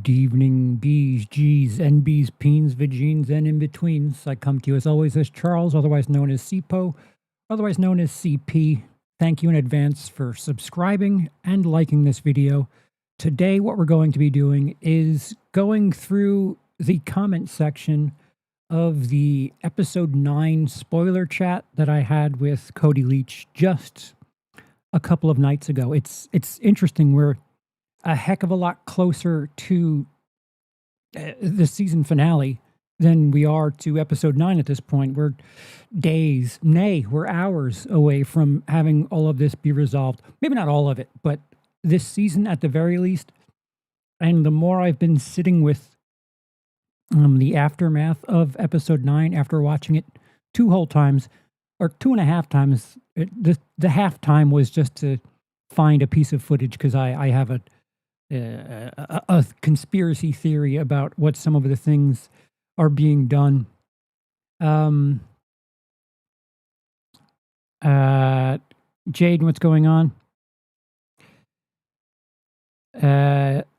Good evening, B's, G's, NB's, Peens, Vagines, and in-betweens. I come to you as always as Charles, otherwise known as CPO, otherwise known as CP. Thank you in advance for subscribing and liking this video. Today, what we're going to be doing is going through the comment section of the episode 9 spoiler chat that I had with Cody Leach just a couple of nights ago. It's interesting. We're a heck of a lot closer to the season finale than we are to episode 9 at this point. We're days, nay, we're hours away from having all of this be resolved. Maybe not all of it, but this season at the very least. And the more I've been sitting with the aftermath of episode 9 after watching it 2 whole times, or 2.5 times, the half time was just to find a piece of footage because I have a conspiracy theory about what some of the things are being done. Jade, what's going on?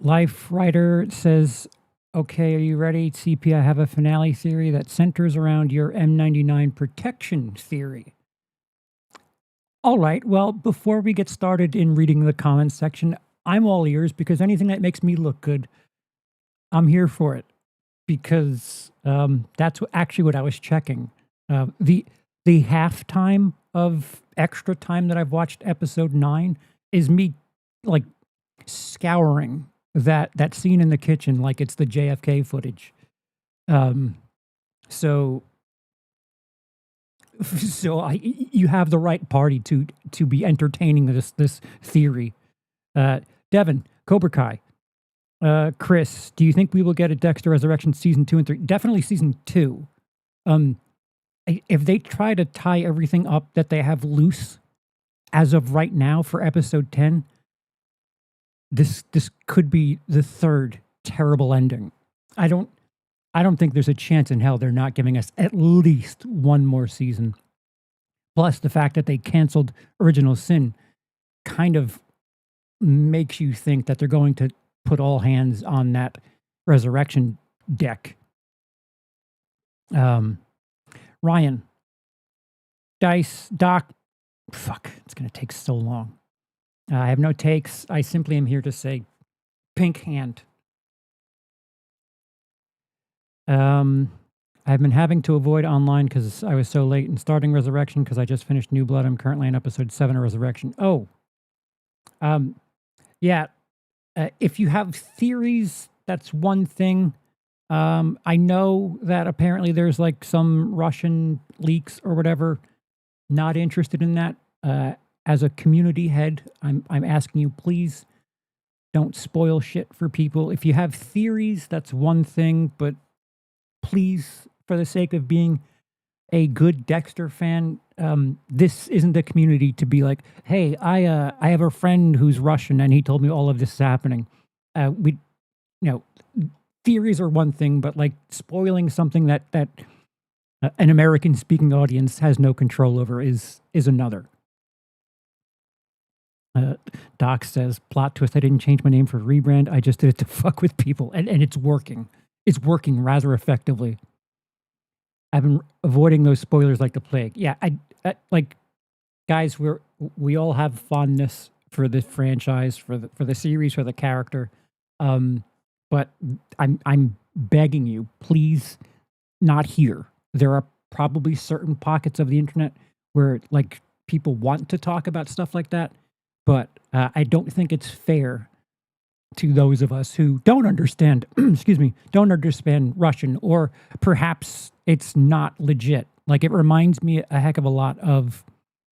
Life Writer says, okay, are you ready? CP, I have a finale theory that centers around your M99 protection theory. All right, well, before we get started in reading the comments section, I'm all ears because anything that makes me look good, I'm here for it. Because that's actually what I was checking. The halftime of extra time that I've watched episode 9 is me like scouring that scene in the kitchen like it's the JFK footage. So you have the right party to be entertaining this theory. Devin, Cobra Kai. Chris, do you think we will get a Dexter Resurrection season 2 and 3? Definitely season 2. If they try to tie everything up that they have loose as of right now for episode 10, this could be the third terrible ending. I don't think there's a chance in hell they're not giving us at least one more season. Plus the fact that they canceled Original Sin kind of makes you think that they're going to put all hands on that resurrection deck. Ryan, Dice, Doc, fuck, it's going to take so long. I have no takes. I simply am here to say pink hand. I've been having to avoid online because I was so late in starting Resurrection because I just finished New Blood. I'm currently on episode 7 of Resurrection. Oh, yeah. If you have theories, that's one thing. I know that apparently there's like some Russian leaks or whatever. Not interested in that. As a community head, I'm asking you, please don't spoil shit for people. If you have theories, that's one thing, but please, for the sake of being a good Dexter fan, this isn't the community to be like, hey, I have a friend who's Russian and he told me all of this is happening. Theories are one thing, but like spoiling something that an American speaking audience has no control over is another. Doc says, plot twist, I didn't change my name for rebrand. I just did it to fuck with people. And it's working. It's working rather effectively. I've been avoiding those spoilers like the plague. Yeah, I like, guys, we all have fondness for the franchise, for the series, for the character. But I'm begging you, please not here. There are probably certain pockets of the internet where like people want to talk about stuff like that, but I don't think it's fair to those of us who don't understand, don't understand Russian, or perhaps it's not legit. Like it reminds me a heck of a lot of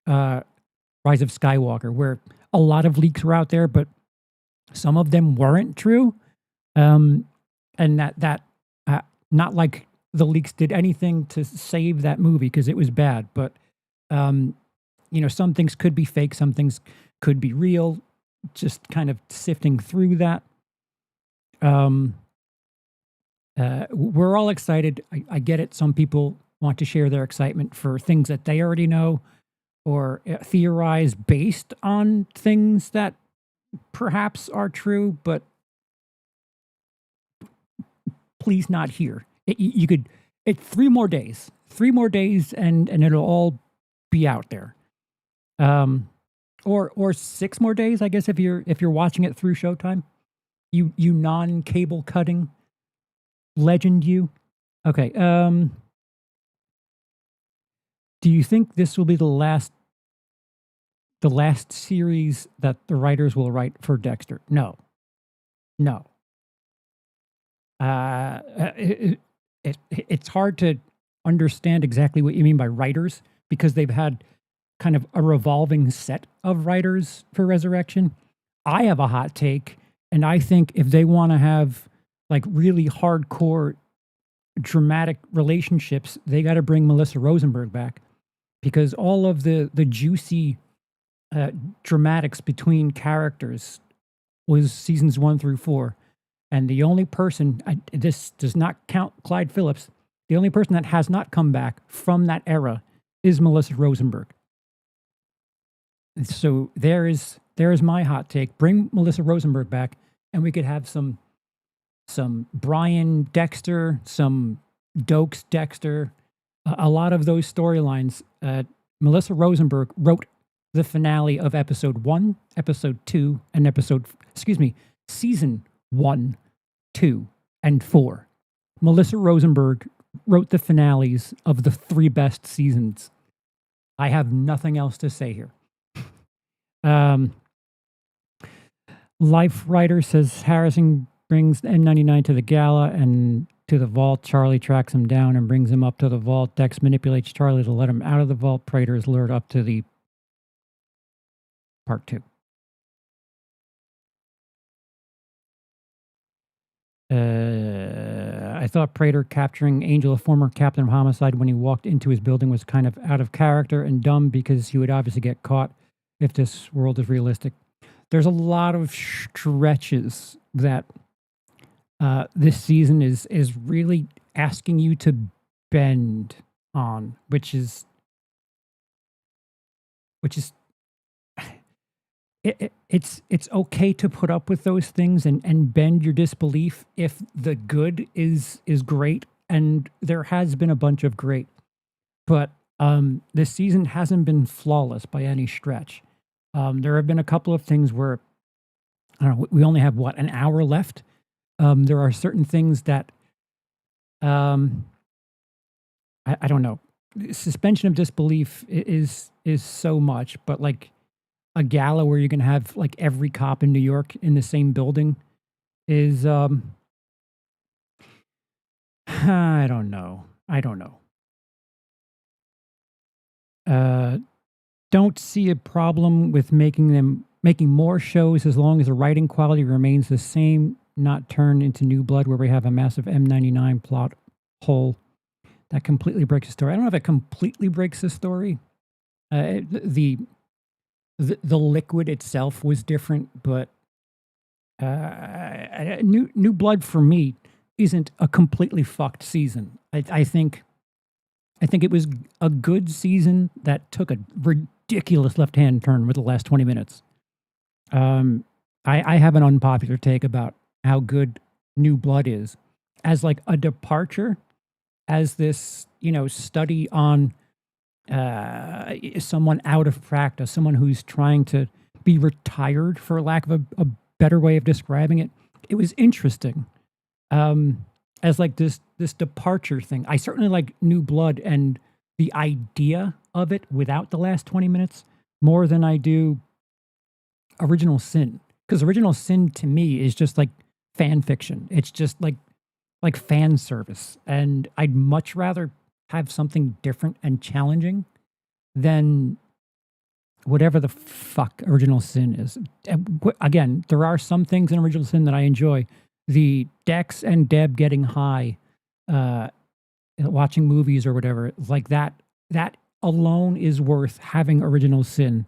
Rise of Skywalker, where a lot of leaks were out there, but some of them weren't true. And that not like the leaks did anything to save that movie because it was bad, but some things could be fake, some things could be real. Just kind of sifting through that. We're all excited. I get it. Some people want to share their excitement for things that they already know or theorize based on things that perhaps are true, but please not here. You could 3 more days, and it'll all be out there. Or 6 more days, I guess, if you're watching it through Showtime. You non-cable cutting legend, you. Okay. Do you think this will be the last series that the writers will write for Dexter? No. It's hard to understand exactly what you mean by writers, because they've had kind of a revolving set of writers for Resurrection. I have a hot take, and I think if they want to have like really hardcore dramatic relationships, they got to bring Melissa Rosenberg back, because all of the juicy dramatics between characters was seasons 1 through 4. And the only person, this does not count Clyde Phillips, the only person that has not come back from that era is Melissa Rosenberg. And so there is my hot take. Bring Melissa Rosenberg back, and we could have some Brian Dexter, some Dokes Dexter, a lot of those storylines. Melissa Rosenberg wrote the finale of episode 1, episode 2, and season 1, 2, and 4. Melissa Rosenberg wrote the finales of the 3 best seasons. I have nothing else to say here. Life Writer says Harrison brings M99 to the gala and to the vault. Charlie tracks him down and brings him up to the vault. Dex manipulates Charlie to let him out of the vault. Prater is lured up to the part 2. I thought Prater capturing Angel, a former captain of homicide, when he walked into his building was kind of out of character and dumb, because he would obviously get caught if this world is realistic. There's a lot of stretches that this season is really asking you to bend on, which is it's okay to put up with those things and bend your disbelief if the good is great, and there has been a bunch of great, but this season hasn't been flawless by any stretch. There have been a couple of things where, I don't know, we only have an hour left. There are certain things that I don't know. Suspension of disbelief is so much, but like a gala where you're going to have like every cop in New York in the same building is, I don't know. Don't see a problem with making more shows as long as the writing quality remains the same, not turn into New Blood where we have a massive M99 plot hole that completely breaks the story. I don't know if it completely breaks the story. The liquid itself was different, but New Blood for me isn't a completely fucked season. I think it was a good season that took a ridiculous left-hand turn with the last 20 minutes. I have an unpopular take about how good New Blood is as like a departure, as this, study on someone out of practice, someone who's trying to be retired, for lack of a better way of describing it. It was interesting. As like this departure thing. I certainly like New Blood and the idea of it without the last 20 minutes more than I do Original Sin. Because Original Sin to me is just like fan fiction. It's just like fan service. And I'd much rather have something different and challenging than whatever the fuck Original Sin is. Again, there are some things in Original Sin that I enjoy. The Dex and Deb getting high, watching movies or whatever, like that alone is worth having Original Sin.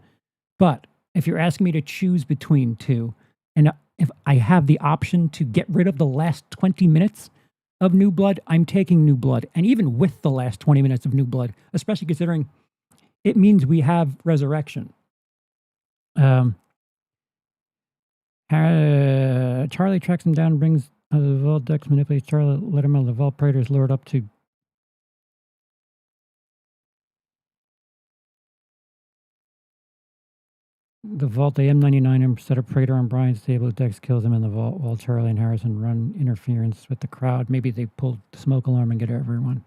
But if you're asking me to choose between two, and if I have the option to get rid of the last 20 minutes of New Blood, I'm taking New Blood. And even with the last 20 minutes of New Blood, especially considering it means we have Resurrection. Charlie tracks him down and brings The vault Dex manipulates Charlie, let him out. The vault Praetor is lured up to. The vault, the M99 set a Praetor on Brian's table. Dex kills him in the vault while Charlie and Harrison run interference with the crowd. Maybe they pulled the smoke alarm and get everyone.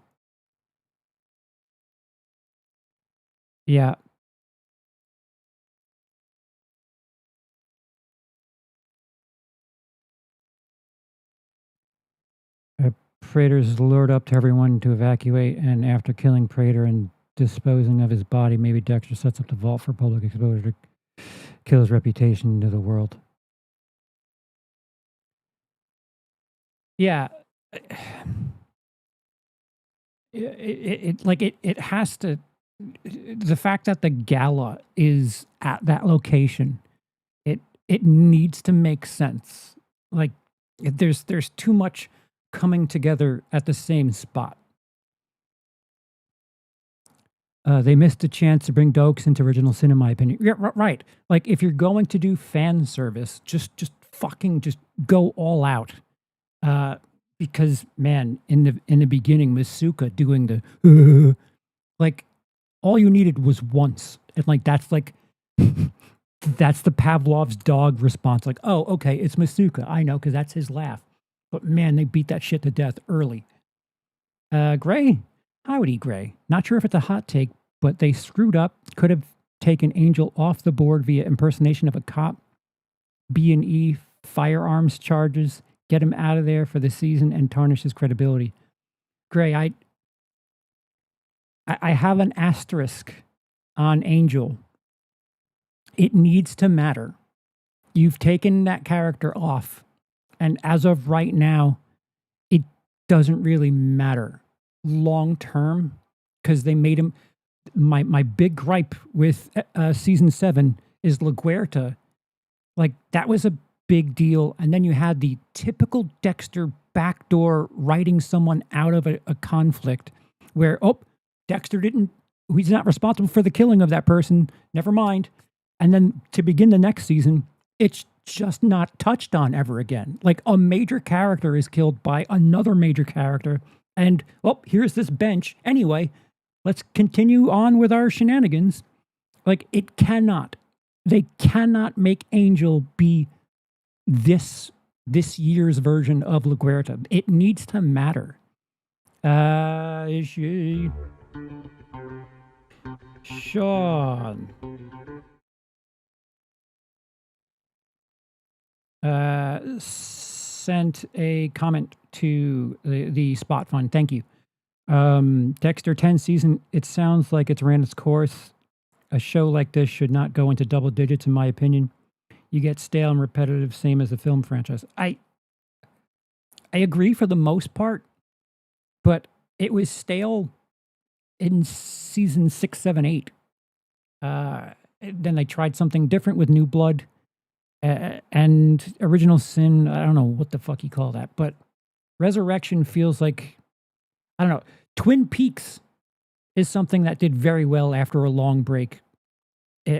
Yeah. Praetor is lured up to everyone to evacuate, and after killing Praetor and disposing of his body, maybe Dexter sets up the vault for public exposure to kill his reputation to the world. Yeah. It has to. The fact that the gala is at that location, it needs to make sense. Like, there's too much coming together at the same spot. They missed a chance to bring Dokes into Original Sin, in my opinion. Yeah, right. Like, if you're going to do fan service, just fucking just go all out. Because man, in the beginning, Masuka doing the like, all you needed was once, and like that's the Pavlov's dog response. Like, oh, okay, it's Masuka. I know, because that's his laugh. But man, they beat that shit to death early. Gray, howdy, Gray. Not sure if it's a hot take, but they screwed up. Could have taken Angel off the board via impersonation of a cop, B&E firearms charges, get him out of there for the season, and tarnish his credibility. Gray, I have an asterisk on Angel. It needs to matter. You've taken that character off, and as of right now, it doesn't really matter long term, because they made him. My big gripe with season 7 is LaGuerta. Like, that was a big deal, and then you had the typical Dexter backdoor writing someone out of a conflict, where Dexter he's not responsible for the killing of that person. Never mind. And then to begin the next season, it's just not touched on ever again. Like, a major character is killed by another major character, and here's this bench. Anyway, let's continue on with our shenanigans. Like, they cannot make Angel be this year's version of LaGuerta. It needs to matter. Is she? Sean. Sent a comment to the Spot Fund. Thank you. Dexter 10 season, it sounds like it's ran its course. A show like this should not go into double digits, in my opinion. You get stale and repetitive, same as the film franchise. I agree for the most part, but it was stale in season 6, 7, 8. Then they tried something different with New Blood. And Original Sin, I don't know what the fuck you call that, but Resurrection feels like, I don't know, Twin Peaks is something that did very well after a long break.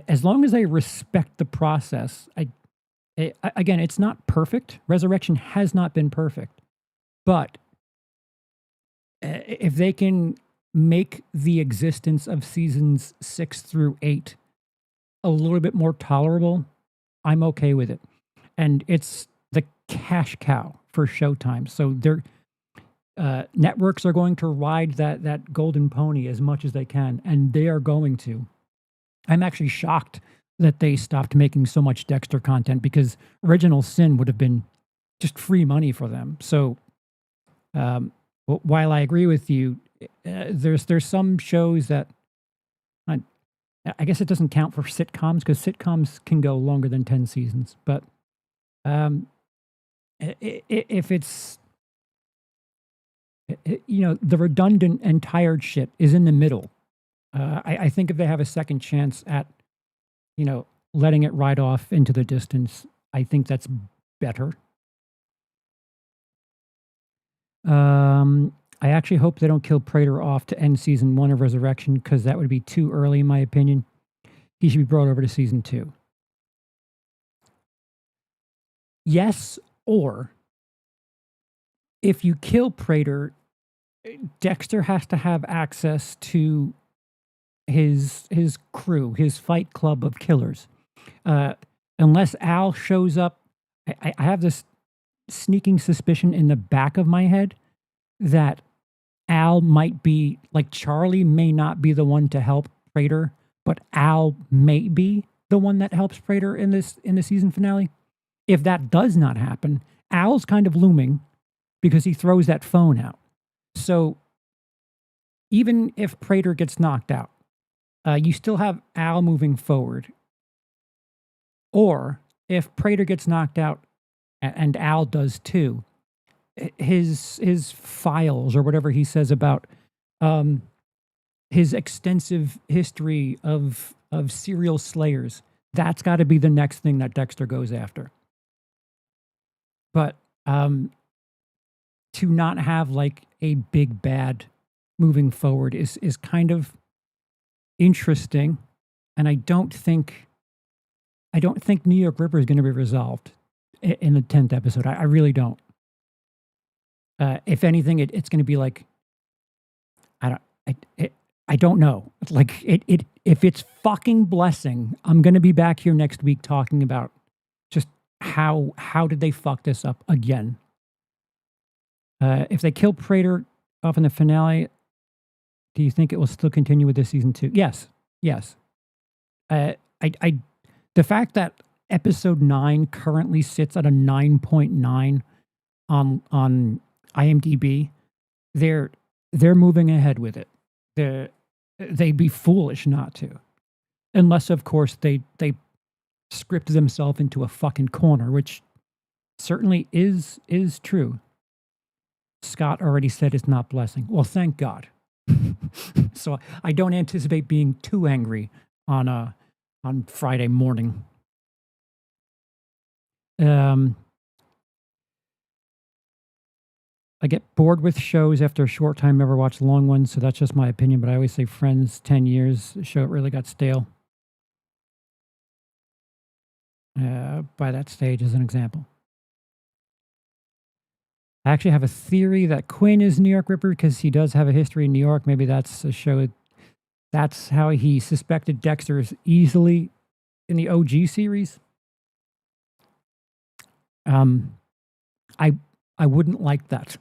As long as they respect the process, again, it's not perfect. Resurrection has not been perfect, but if they can make the existence of seasons 6 through 8 a little bit more tolerable, I'm okay with it. And it's the cash cow for Showtime. So their networks are going to ride that golden pony as much as they can, and they are going to. I'm actually shocked that they stopped making so much Dexter content, because Original Sin would have been just free money for them. So while I agree with you, there's some shows that I guess it doesn't count for sitcoms, because sitcoms can go longer than 10 seasons. But if it's, the redundant and tired shit is in the middle. I think if they have a second chance at, letting it ride off into the distance, I think that's better. I actually hope they don't kill Praetor off to end season 1 of Resurrection, because that would be too early, in my opinion. He should be brought over to season 2. Yes, or if you kill Prater, Dexter has to have access to his crew, his fight club of killers. Unless Al shows up, I have this sneaking suspicion in the back of my head that Al might be like Charlie may not be the one to help Prater, but Al may be the one that helps Prater in the season finale. If that does not happen, Al's kind of looming because he throws that phone out. So even if Prater gets knocked out, you still have Al moving forward. Or if Prater gets knocked out and Al does too, his files or whatever he says about his extensive history of serial slayers, that's got to be the next thing that Dexter goes after. But to not have like a big bad moving forward is kind of interesting, and I don't think New York Ripper is going to be resolved in the 10th episode. I really don't. If anything, it's going to be like I don't know. Like if it's fucking Blessing, I'm going to be back here next week talking about just how did they fuck this up again. If they kill Prater off in the finale, do you think it will still continue with this season 2? Yes. The fact that episode 9 currently sits at a 9.9 on IMDb, they're moving ahead with it. They'd be foolish not to, unless of course they script themselves into a fucking corner, which certainly is true. Scott already said it's not Blessing. Well, thank God. So I don't anticipate being too angry on Friday morning. I get bored with shows after a short time, never watch long ones, so that's just my opinion, but I always say Friends, 10 years, the show really got stale. By that stage as an example. I actually have a theory that Quinn is New York Ripper because he does have a history in New York. Maybe that's a show. That's how he suspected Dexter easily in the OG series. I wouldn't like that.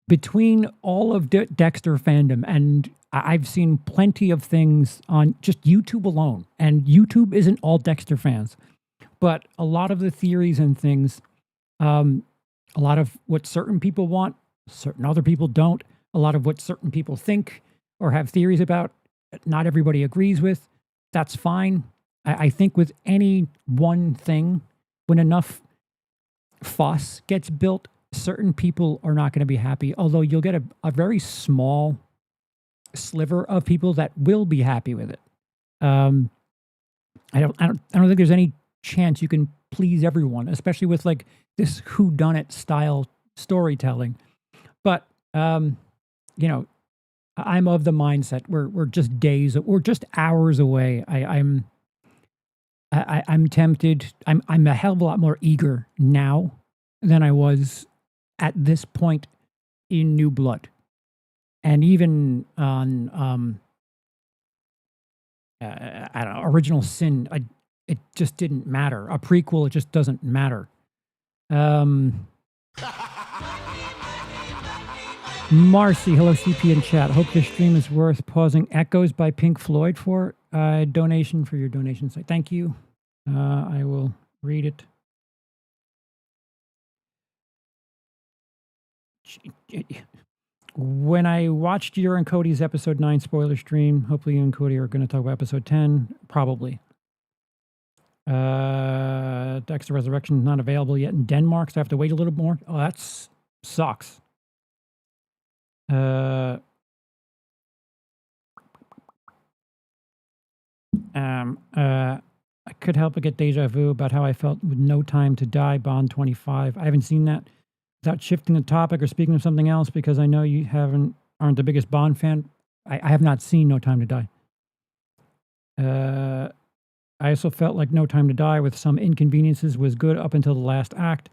Between all of Dexter fandom, and I've seen plenty of things on just YouTube alone, and YouTube isn't all Dexter fans, but a lot of the theories and things, a lot of what certain people want, certain other people don't, a lot of what certain people think or have theories about, not everybody agrees with. That's fine. I think with any one thing, when enough fuss gets built, certain people are not going to be happy, although you'll get a very small sliver of people that will be happy with it. I don't think there's any chance you can please everyone, especially with like this whodunit style storytelling. But you know, I'm of the mindset we're just days, we're just hours away. I'm tempted. I'm a hell of a lot more eager now than I was at this point in New Blood, and even on I don't know, Original Sin. It just didn't matter. A prequel, it just doesn't matter. Marcy, hello CP in chat. Hope this stream is worth pausing. Echoes by Pink Floyd for donation for your donation site. Thank you. I will read it. When I watched your and Cody's episode 9 spoiler stream, hopefully you and Cody are going to talk about episode 10. Probably. Dexter Resurrection is not available yet in Denmark, so I have to wait a little more. Oh, that sucks. I could help but get deja vu about how I felt with No Time to Die, Bond 25. I haven't seen that. Without shifting the topic or speaking of something else, because I know you aren't the biggest Bond fan. I have not seen No Time to Die. I also felt like No Time to Die, with some inconveniences, was good up until the last act.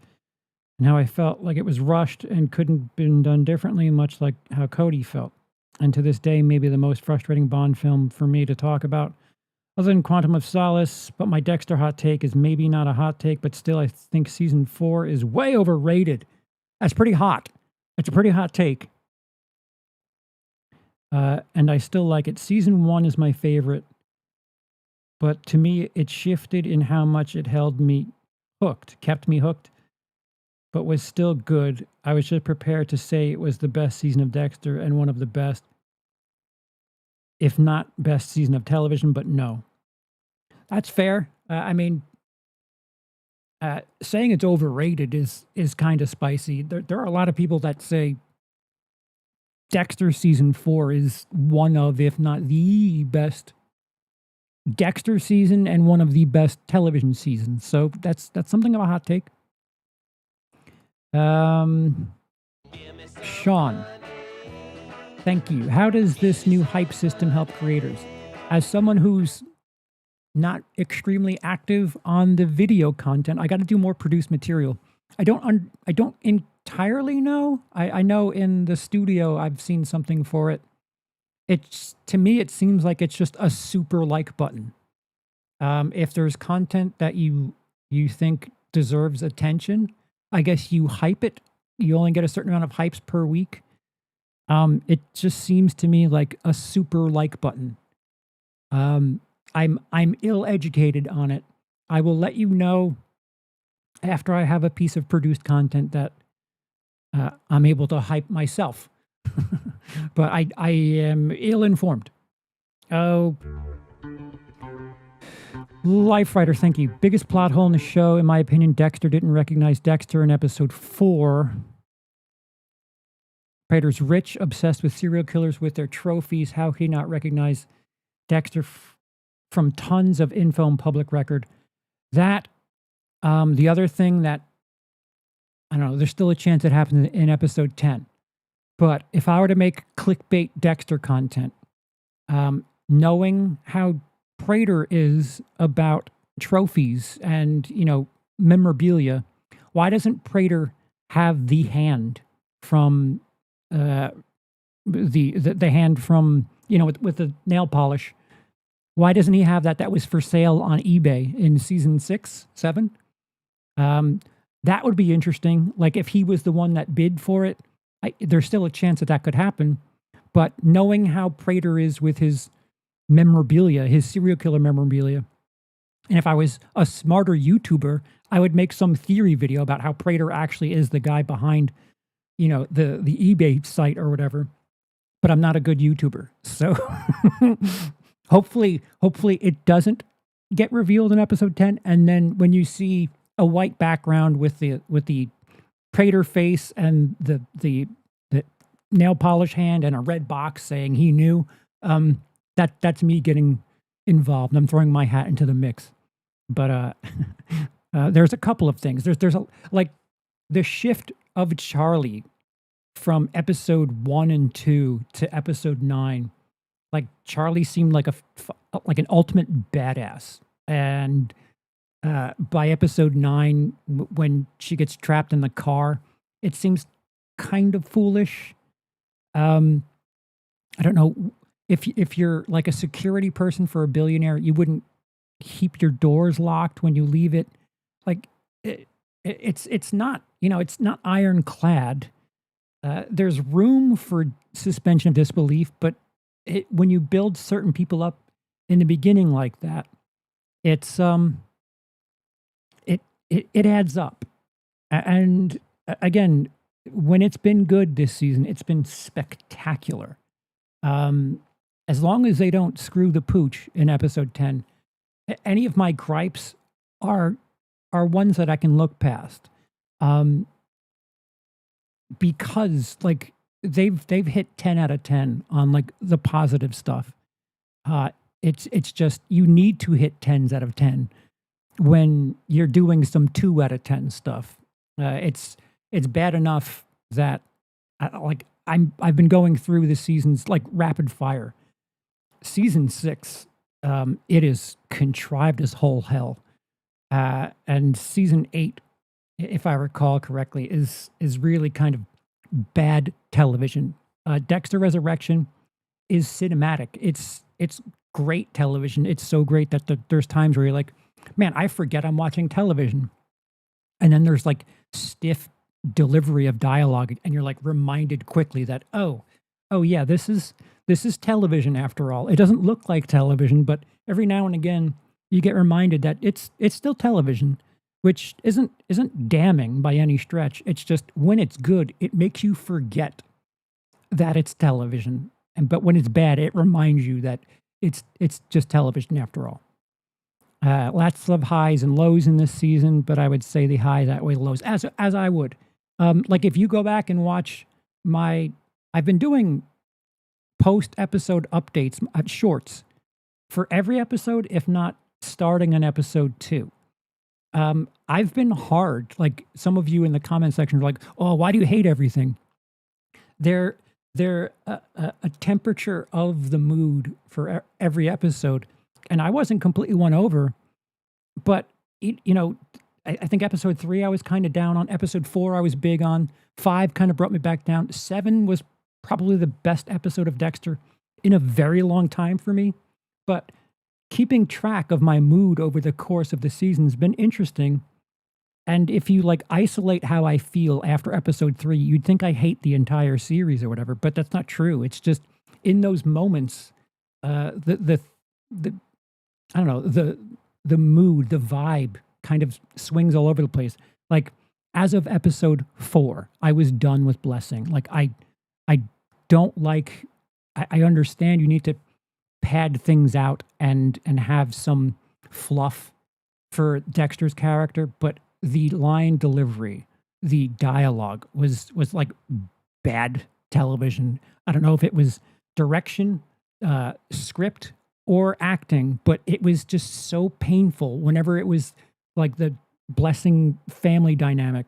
and how I felt like it was rushed and couldn't been done differently, much like how Cody felt. And to this day, maybe the most frustrating Bond film for me to talk about, other than Quantum of Solace. But my Dexter hot take is maybe not a hot take, but still, I think season 4 is way overrated. That's pretty hot. It's a pretty hot take. And I still like it. Season 1 is my favorite, but to me, it shifted in how much it held me hooked, kept me hooked, but was still good. I was just prepared to say it was the best season of Dexter and one of the best, if not best season of television, but no. That's fair. Saying it's overrated is kind of spicy. There are a lot of people that say Dexter season 4 is one of, if not the best Dexter season and one of the best television seasons. So that's something of a hot take. Sean, thank you. How does this new hype system help creators? As someone who's not extremely active on the video content, I got to do more produced material. I don't entirely know. I know in the studio I've seen something for it. It's, to me, it seems like it's just a super like button. If there's content that you think deserves attention, I guess you hype it. You only get a certain amount of hypes per week. It just seems to me like a super like button. I'm ill-educated on it. I will let you know after I have a piece of produced content that I'm able to hype myself. But I am ill-informed. Oh, Life Writer, thank you. Biggest plot hole in the show, in my opinion, Dexter didn't recognize Dexter in episode 4. Prater's rich, obsessed with serial killers with their trophies. How he not recognize Dexter from tons of info and public record. That, the other thing that, I don't know, there's still a chance it happens in episode 10. But if I were to make clickbait Dexter content, knowing how Prater is about trophies and, memorabilia, why doesn't Prater have the hand from the hand from, with the nail polish? Why doesn't he have that? That was for sale on eBay in season 6, 7. That would be interesting. Like if he was the one that bid for it, there's still a chance that could happen. But knowing how Prater is with his memorabilia, his serial killer memorabilia, and if I was a smarter YouTuber, I would make some theory video about how Prater actually is the guy behind, the eBay site or whatever. But I'm not a good YouTuber, so hopefully it doesn't get revealed in episode 10. And then when you see a white background with the Prater face and the nail polish hand and a red box saying he knew, that's me getting involved. I'm throwing my hat into the mix. But there's a couple of things. There's like the shift of Charlie from episode 1 and 2 to episode 9. Like Charlie seemed like an ultimate badass, and by episode 9, when she gets trapped in the car, it seems kind of foolish. I don't know if you're like a security person for a billionaire, you wouldn't keep your doors locked when you leave it. Like it's not, it's not ironclad. There's room for suspension of disbelief, but when you build certain people up in the beginning like that, it's it adds up. And again, when it's been good this season, it's been spectacular. As long as they don't screw the pooch in episode 10, any of my gripes are ones that I can look past. Because like they've hit 10 out of 10 on like the positive stuff. It's just, you need to hit 10s out of 10 when you're doing some 2 out of 10 stuff. It's bad enough that I've been going through the seasons like rapid fire. Season 6, it is contrived as whole hell. And season 8 if I recall correctly, is really kind of bad television. Dexter Resurrection is cinematic. It's great television. It's so great that there's times where you're like, man, I forget I'm watching television, and then there's like stiff delivery of dialogue, and you're like reminded quickly that oh yeah, this is television after all. It doesn't look like television, but every now and again you get reminded that it's still television, which isn't damning by any stretch. It's just when it's good, it makes you forget that it's television. And but when it's bad, it reminds you that it's just television after all. Lots of highs and lows in this season, but I would say the highs outweigh the lows, as I would. Like if you go back and watch I've been doing post episode updates, shorts for every episode, if not starting on episode 2. I've been hard. Like some of you in the comment section are like, "Oh, why do you hate everything?" They're a temperature of the mood for every episode, and I wasn't completely won over, but I think episode 3 I was kind of down on. Episode 4 I was big on. 5 kind of brought me back down. 7 was probably the best episode of Dexter in a very long time for me, but keeping track of my mood over the course of the season has been interesting. And if you like isolate how I feel after episode 3, you'd think I hate the entire series or whatever, but that's not true. It's just in those moments, the I don't know, the mood, the vibe kind of swings all over the place. Like as of episode 4, I was done with Blessing. Like I don't like. I understand you need to pad things out and have some fluff for Dexter's character, but the line delivery, the dialogue was like bad television. I don't know if it was direction, script, or acting, but it was just so painful whenever it was like the Blessing family dynamic.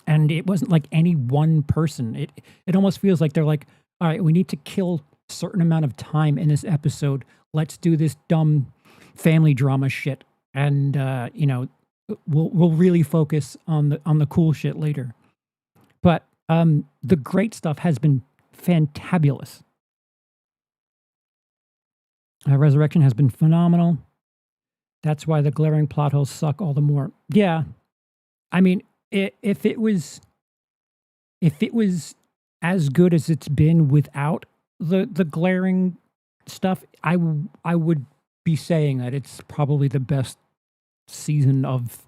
And it wasn't like any one person. It almost feels like they're like, all right, we need to kill a certain amount of time in this episode. Let's do this dumb family drama shit. And we'll really focus on the cool shit later. But the great stuff has been fantabulous. Resurrection has been phenomenal. That's why the glaring plot holes suck all the more. Yeah, I mean, if it was as good as it's been without the glaring stuff, I would be saying that it's probably the best season of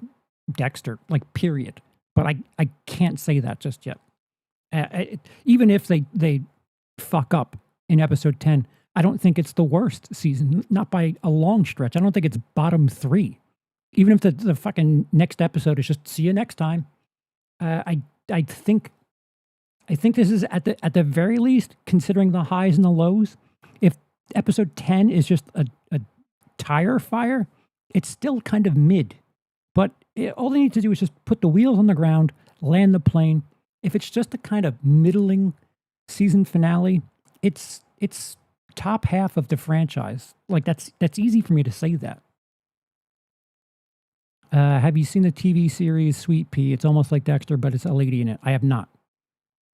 Dexter, like period. But I can't say that just yet. Even if they fuck up in episode 10, I don't think it's the worst season, not by a long stretch. I don't think it's bottom 3. Even if the fucking next episode is just see you next time. I think this is at the very least, considering the highs and the lows. If episode 10 is just a tire fire, it's still kind of mid. But all they need to do is just put the wheels on the ground, land the plane. If it's just a kind of middling season finale, it's top half of the franchise. Like that's easy for me to say that. Have you seen the TV series Sweet Pea? It's almost like Dexter, but it's a lady in it. I have not.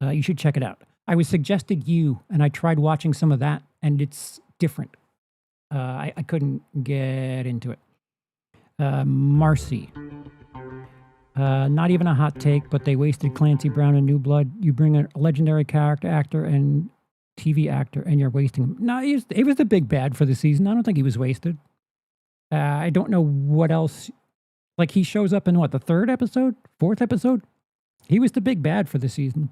You should check it out. I was suggested You, and I tried watching some of that, and it's different. I couldn't get into it. Marcy. Not even a hot take, but they wasted Clancy Brown in New Blood. You bring a legendary character actor and TV actor, and you're wasting him. No, he was the big bad for the season. I don't think he was wasted. I don't know what else. Like, he shows up in what, the 3rd episode? 4th episode? He was the big bad for the season.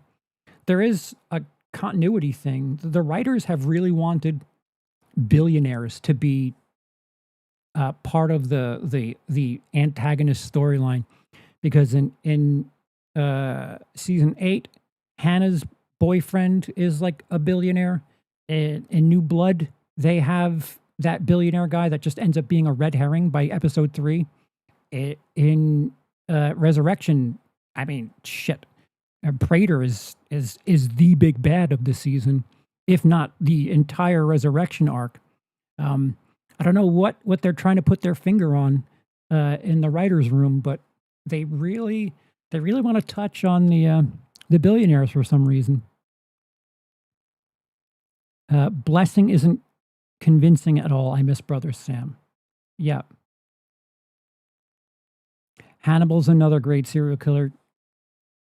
There is a continuity thing. The writers have really wanted billionaires to be part of the antagonist storyline, because in season 8, Hannah's boyfriend is like a billionaire. In New Blood, they have that billionaire guy that just ends up being a red herring by episode 3. In Resurrection, I mean, shit. Prater is the big bad of the season, if not the entire Resurrection arc. I don't know what they're trying to put their finger on in the writer's room, but they really They really want to touch on the billionaires for some reason. Blessing isn't convincing at all. I miss Brother Sam. Yeah. Hannibal's another great serial killer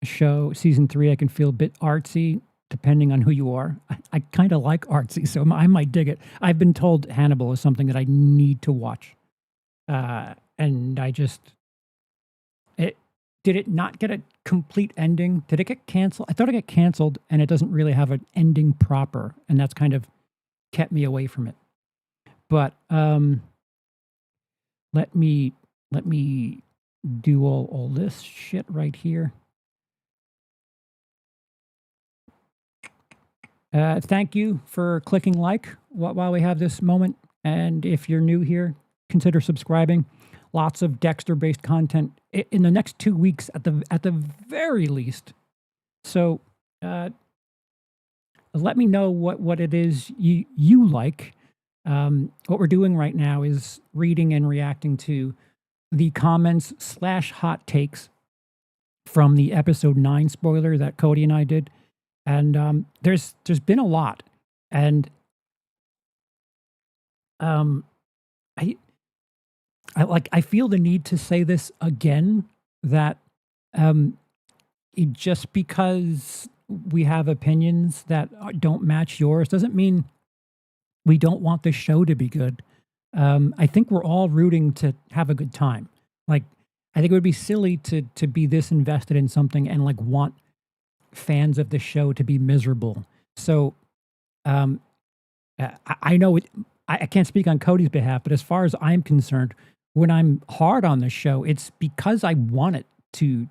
show. Season 3, I can feel a bit artsy, depending on who you are. I kind of like artsy, so I might dig it. I've been told Hannibal is something that I need to watch. And I just... Did it not get a complete ending? Did it get canceled? I thought it got canceled, and it doesn't really have an ending proper, and that's kind of kept me away from it. But let me do all this shit right here. Thank you for clicking like while we have this moment, and if you're new here, consider subscribing. Lots of Dexter-based content in the next 2 weeks at the very least. So let me know what it is you like. What we're doing right now is reading and reacting to the comments / hot takes from the episode 9 spoiler that Cody and I did. And there's been a lot. And I feel the need to say this again, that just because we have opinions that don't match yours doesn't mean we don't want the show to be good. I think we're all rooting to have a good time. Like, I think it would be silly to be this invested in something and like want fans of the show to be miserable. So I know I can't speak on Cody's behalf, but as far as I'm concerned, when I'm hard on the show, it's because I want it to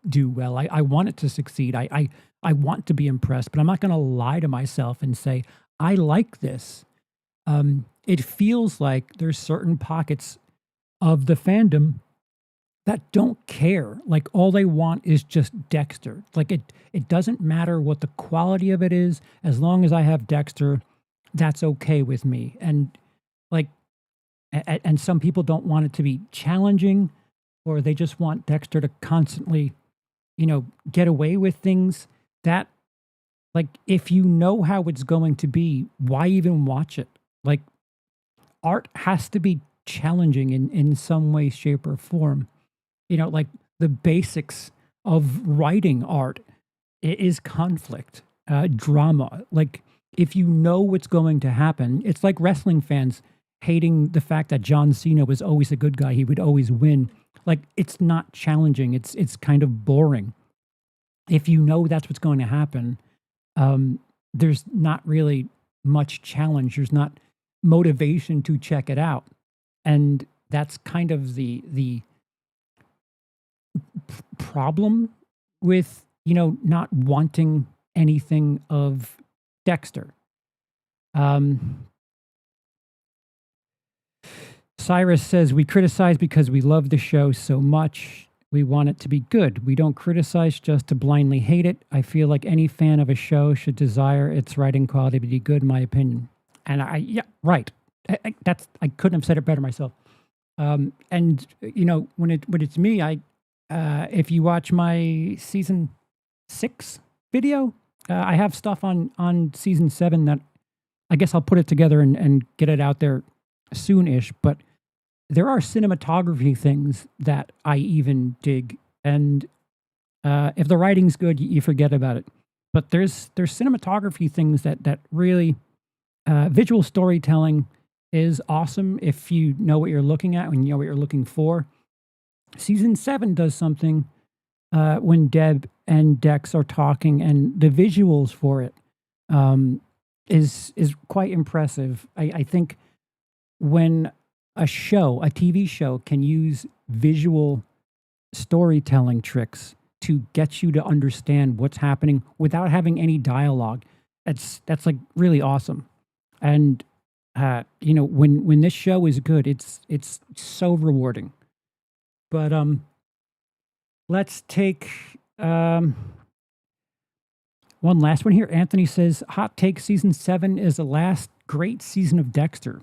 do well. I want it to succeed. I want to be impressed, but I'm not going to lie to myself and say, I like this. It feels like there's certain pockets of the fandom that don't care. Like, all they want is just Dexter. Like, it doesn't matter what the quality of it is. As long as I have Dexter, that's okay with me. And like, and some people don't want it to be challenging, or they just want Dexter to constantly, get away with things. That, like, if you know how it's going to be, why even watch it? Like, art has to be challenging in some way, shape, or form. Like, the basics of writing art is conflict, drama. Like, if you know what's going to happen, it's like wrestling fans hating the fact that John Cena was always a good guy. He would always win. Like, it's not challenging. It's kind of boring. If you know that's what's going to happen, there's not really much challenge. There's not motivation to check it out. And that's kind of the problem with, not wanting anything of Dexter. Cyrus says, we criticize because we love the show so much. We want it to be good. We don't criticize just to blindly hate it. I feel like any fan of a show should desire its writing quality to be good, in my opinion. And yeah, right. I couldn't have said it better myself. And when it's me, if you watch my season 6 video, I have stuff on season 7 that I guess I'll put it together and get it out there soon-ish. But there are cinematography things that I even dig, and if the writing's good, you forget about it. But there's cinematography things that really, visual storytelling is awesome if you know what you're looking at and you know what you're looking for. Season 7 does something when Deb and Dex are talking, and the visuals for it is quite impressive. I think when a TV show can use visual storytelling tricks to get you to understand what's happening without having any dialogue, that's like really awesome. And when this show is good, it's so rewarding. But let's take one last one here. Anthony says, hot take, season 7 is the last great season of Dexter.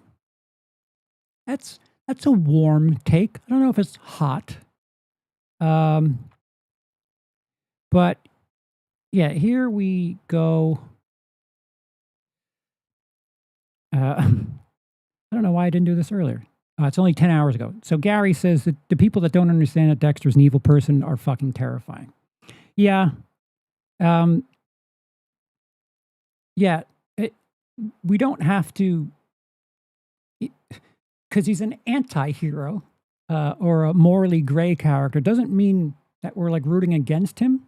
That's a warm take. I don't know if it's hot. But yeah, here we go. I don't know why I didn't do this earlier. It's only 10 hours ago. So Gary says that the people that don't understand that Dexter's an evil person are fucking terrifying. Yeah. Um, yeah. We don't have to, because he's an anti-hero or a morally gray character, doesn't mean that we're like rooting against him.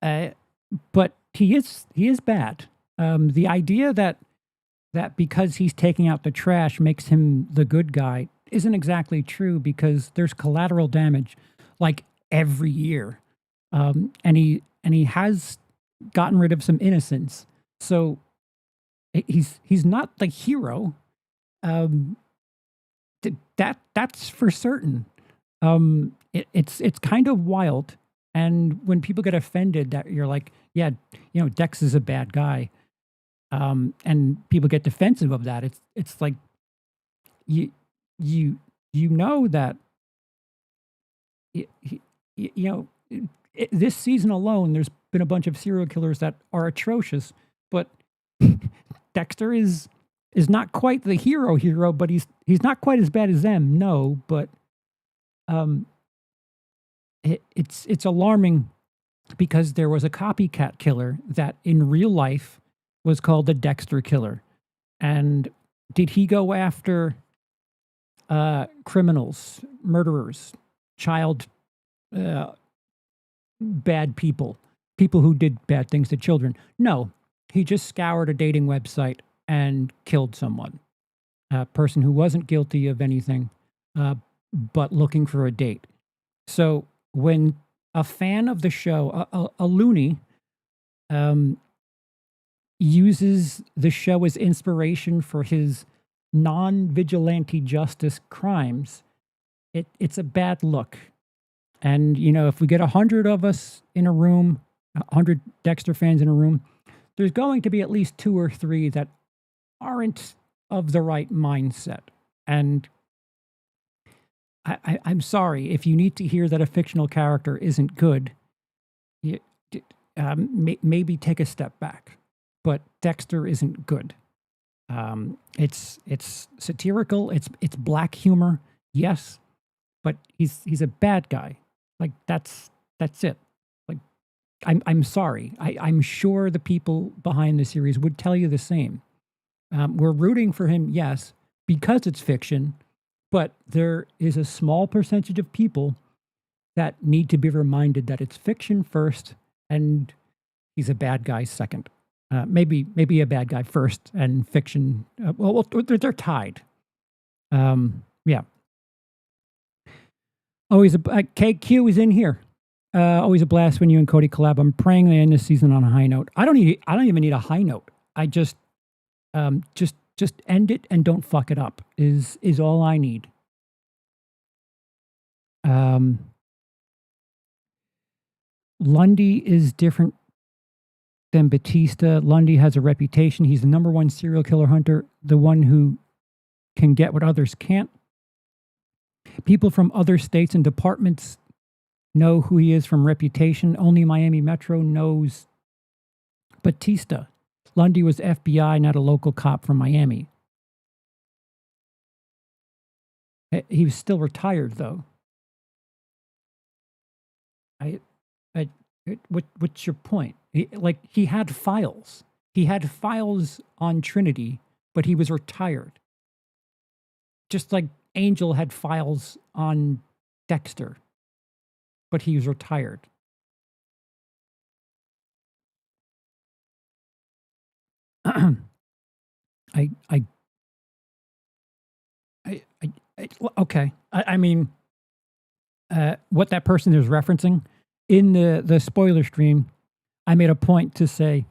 But he is bad. The idea that because he's taking out the trash makes him the good guy isn't exactly true, because there's collateral damage like every year. And he has gotten rid of some innocents. So he's not the hero. That's for certain. It's kind of wild. And when people get offended that you're like, yeah, Dex is a bad guy, and people get defensive of that, it's like you know that this season alone, there's been a bunch of serial killers that are atrocious, but Dexter is not quite the hero, but he's not quite as bad as them. No, but it's alarming, because there was a copycat killer that in real life was called the Dexter Killer. And did he go after criminals, murderers, child bad people who did bad things to children? No, he just scoured a dating website and killed someone, a person who wasn't guilty of anything, but looking for a date. So when a fan of the show, a loony, uses the show as inspiration for his non-vigilante justice crimes, it's a bad look. And, if we get 100 of us in a room, 100 Dexter fans in a room, there's going to be at least 2 or 3 that aren't of the right mindset. And I'm sorry, if you need to hear that a fictional character isn't good, maybe take a step back. But Dexter isn't good. It's satirical. It's black humor, yes, but he's a bad guy. Like that's it. Like I'm sorry. I'm sure the people behind the series would tell you the same. We're rooting for him, yes, because it's fiction, but there is a small percentage of people that need to be reminded that it's fiction first and he's a bad guy second. Maybe a bad guy first and fiction. Well, they're tied. Yeah. Always KQ is in here. Always a blast when you and Cody collab. I'm praying they end this season on a high note. I don't even need a high note. I just end it and don't fuck it up is all I need. Lundy is different than Batista. Lundy has a reputation. He's the number 1 serial killer hunter, the one who can get what others can't. People from other states and departments know who he is from reputation. Only Miami Metro knows Batista. Lundy was FBI, not a local cop from Miami. He was still retired, though. What's your point? He had files. He had files on Trinity, but he was retired. Just like Angel had files on Dexter, but he was retired. Okay. I mean, what that person is referencing in the spoiler stream, I made a point to say,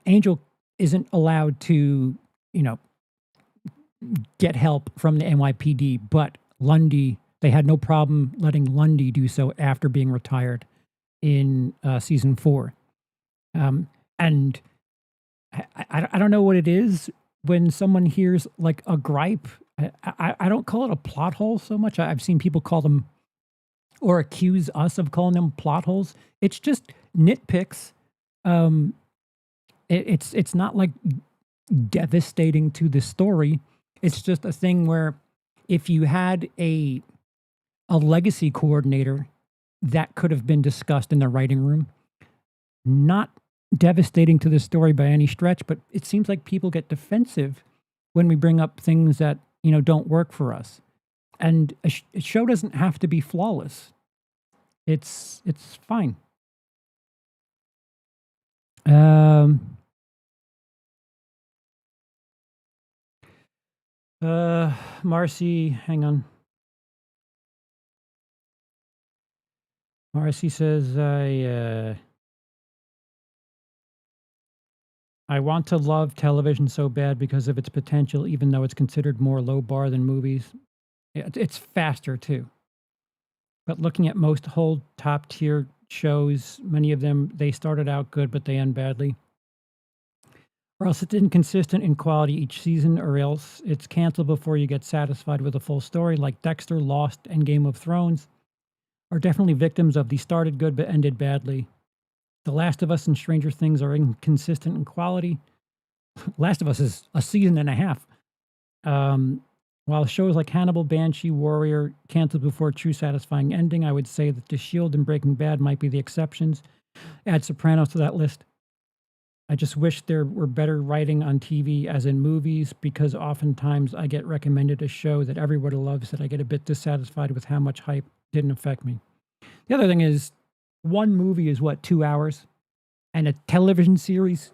Angel isn't allowed to, get help from the NYPD, but Lundy, they had no problem letting Lundy do so after being retired in season 4. And I don't know what it is when someone hears like a gripe. I don't call it a plot hole so much. I've seen people call them or accuse us of calling them plot holes. It's just nitpicks. Um, it's not like devastating to the story. It's just a thing where if you had a legacy coordinator, that could have been discussed in the writing room. Not devastating to the story by any stretch, but it seems like people get defensive when we bring up things that, don't work for us. And a show doesn't have to be flawless. It's fine. Marcy, hang on. Marcy says, I want to love television so bad because of its potential, even though it's considered more low bar than movies. It's faster too. But looking at most whole top tier shows, many of them, they started out good, but they end badly. Or else it's inconsistent in quality each season, or else it's canceled before you get satisfied with a full story, like Dexter, Lost, and Game of Thrones are definitely victims of the started good but ended badly. The Last of Us and Stranger Things are inconsistent in quality. Last of Us is a season and a half. While shows like Hannibal, Banshee, Warrior canceled before a true satisfying ending, I would say that The Shield and Breaking Bad might be the exceptions. Add Sopranos to that list. I just wish there were better writing on TV as in movies, because oftentimes I get recommended a show that everybody loves that I get a bit dissatisfied with how much hype didn't affect me. The other thing is, one movie is 2 hours, and a television series,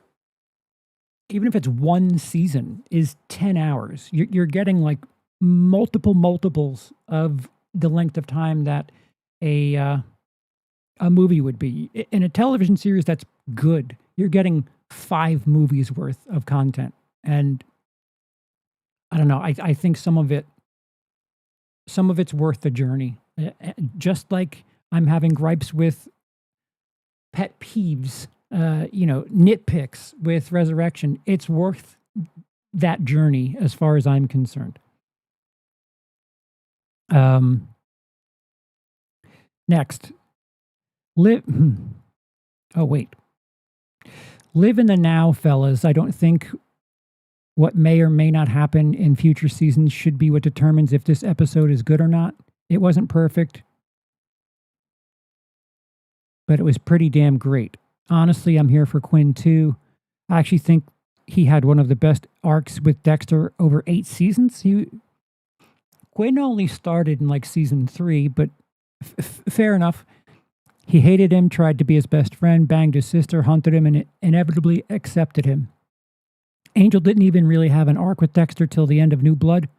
even if it's one season, is 10 hours. You're getting like multiples of the length of time that a movie would be. In a television series that's good, you're getting 5 movies worth of content. And I don't know, I think some of it's worth the journey. Just like I'm having gripes with pet peeves, nitpicks with Resurrection, it's worth that journey as far as I'm concerned. Next, live in the now, fellas. I don't think what may or may not happen in future seasons should be what determines if this episode is good or not. It wasn't perfect, but it was pretty damn great. Honestly, I'm here for Quinn too. I actually think he had one of the best arcs with Dexter over 8 seasons. Quinn only started in like season 3, but fair enough. He hated him, tried to be his best friend, banged his sister, hunted him, and inevitably accepted him. Angel didn't even really have an arc with Dexter till the end of New Blood.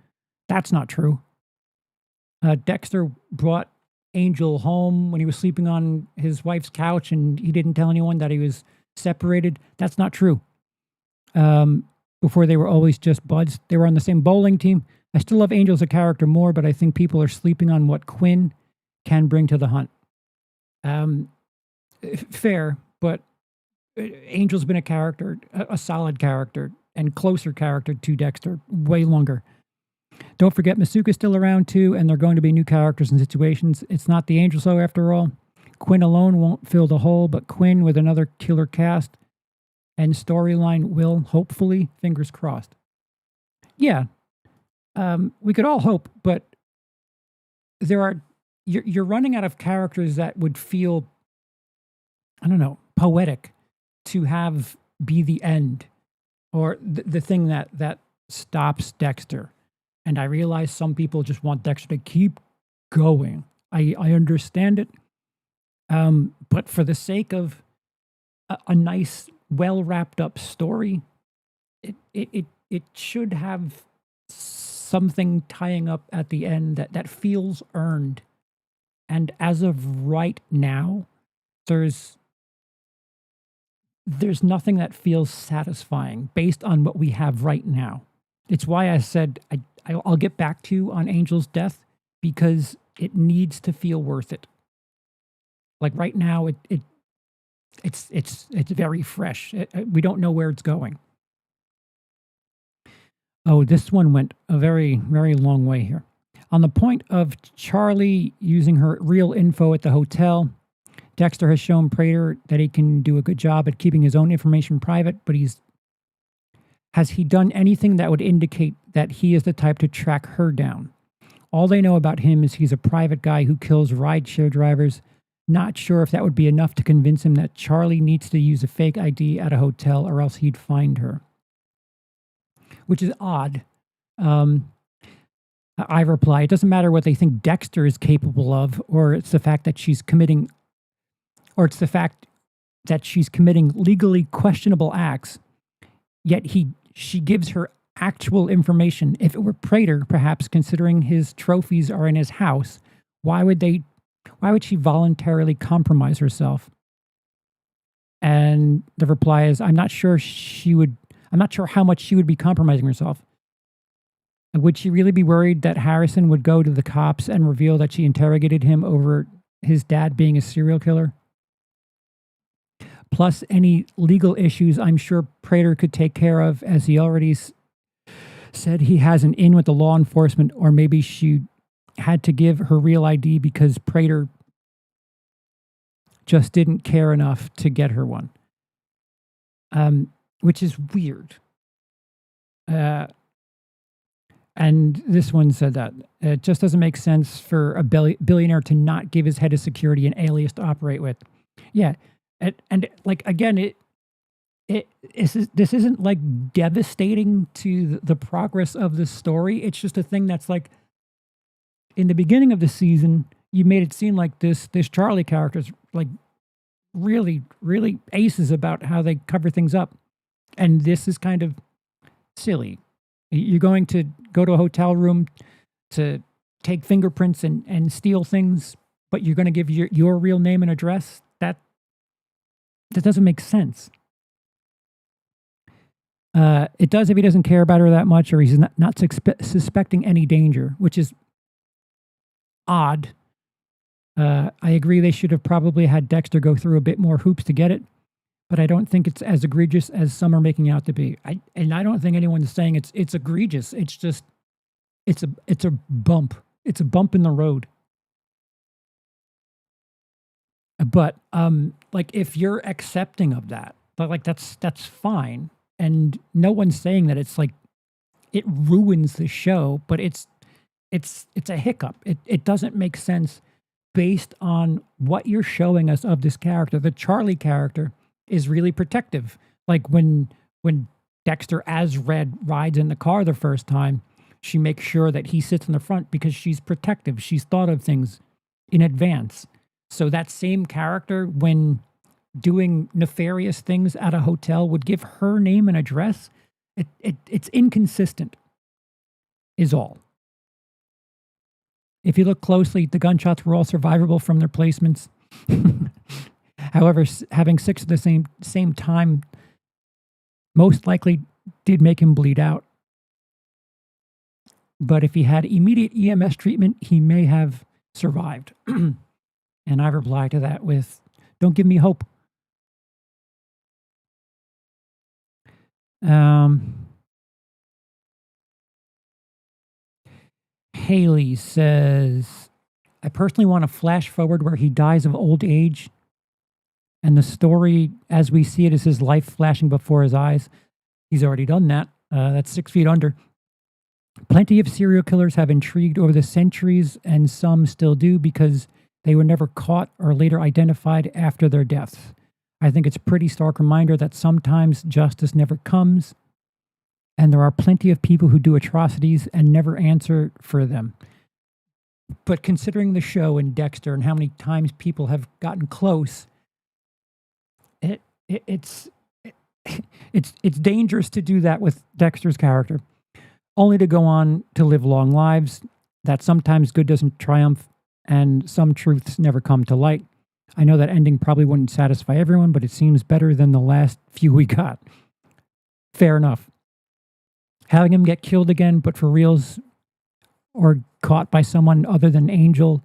That's not true. Dexter brought Angel home when he was sleeping on his wife's couch, and he didn't tell anyone that he was separated. That's not true. Before they were always just buds. They were on the same bowling team. I still love Angel as a character more, but I think people are sleeping on what Quinn can bring to the hunt. Fair, but Angel's been a character, a solid character, and closer character to Dexter, way longer. Don't forget Masuka's still around too, and they're going to be new characters and situations. It's not the Angel show after all. Quinn alone won't fill the hole, but Quinn with another killer cast and storyline will, hopefully, fingers crossed. Yeah, we could all hope, but you're running out of characters that would feel, I don't know, poetic to have be the end or the thing that stops Dexter. And I realize some people just want Dexter to keep going. I understand it. But for the sake of a nice, well wrapped up story, it should have something tying up at the end that feels earned. And as of right now, there's nothing that feels satisfying based on what we have right now. It's why I said I'll get back to you on Angel's death, because it needs to feel worth it. Like right now, it's very fresh. We don't know where it's going. Oh, this one went a very, very long way here. On the point of Charlie using her real info at the hotel, Dexter has shown Prater that he can do a good job at keeping his own information private, but has he done anything that would indicate that he is the type to track her down? All they know about him is he's a private guy who kills rideshare drivers. Not sure if that would be enough to convince him that Charlie needs to use a fake ID at a hotel or else he'd find her. Which is odd. I reply, it doesn't matter what they think Dexter is capable of, or it's the fact that she's committing legally questionable acts, yet she gives her actual information. If it were Prater, perhaps considering his trophies are in his house, why would she voluntarily compromise herself? And the reply is, I'm not sure how much she would be compromising herself. Would she really be worried that Harrison would go to the cops and reveal that she interrogated him over his dad being a serial killer? Plus any legal issues I'm sure Prater could take care of, as he already said he has an in with the law enforcement, or maybe she had to give her real ID because Prater just didn't care enough to get her one. Which is weird. And this one said that it just doesn't make sense for a billionaire to not give his head of security an alias to operate with. Yeah. And like, again, this isn't like devastating to the progress of the story. It's just a thing that's like, in the beginning of the season, you made it seem like this Charlie character is like really, really aces about how they cover things up. And this is kind of silly. You're going to go to a hotel room to take fingerprints and steal things, but you're going to give your real name and address? That doesn't make sense. It does if he doesn't care about her that much, or he's not suspecting any danger, which is odd. I agree they should have probably had Dexter go through a bit more hoops to get it, but I don't think it's as egregious as some are making out to be. I don't think anyone's saying it's egregious. It's just it's a bump. It's a bump in the road. But like, if you're accepting of that, but like that's fine, and no one's saying that it's like it ruins the show, but it's a hiccup. It doesn't make sense based on what you're showing us of this character. The Charlie character is really protective. Like when Dexter as Red rides in the car the first time, she makes sure that he sits in the front because she's protective. She's thought of things in advance. So that same character, when doing nefarious things at a hotel, would give her name and address. It's inconsistent, is all. If you look closely, the gunshots were all survivable from their placements. However, having 6 at the same time most likely did make him bleed out. But if he had immediate EMS treatment, he may have survived. And I reply to that with, don't give me hope. Haley says, I personally want to flash forward where he dies of old age, and the story as we see it is his life flashing before his eyes. He's already done that. That's 6 feet under. Plenty of serial killers have intrigued over the centuries, and some still do because they were never caught or later identified after their deaths. I think it's a pretty stark reminder that sometimes justice never comes, and there are plenty of people who do atrocities and never answer for them. But considering the show and Dexter and how many times people have gotten close, it's dangerous to do that with Dexter's character, only to go on to live long lives, that sometimes good doesn't triumph and some truths never come to light. I know that ending probably wouldn't satisfy everyone, but it seems better than the last few we got. Fair enough. Having him get killed again, but for reals, or caught by someone other than Angel,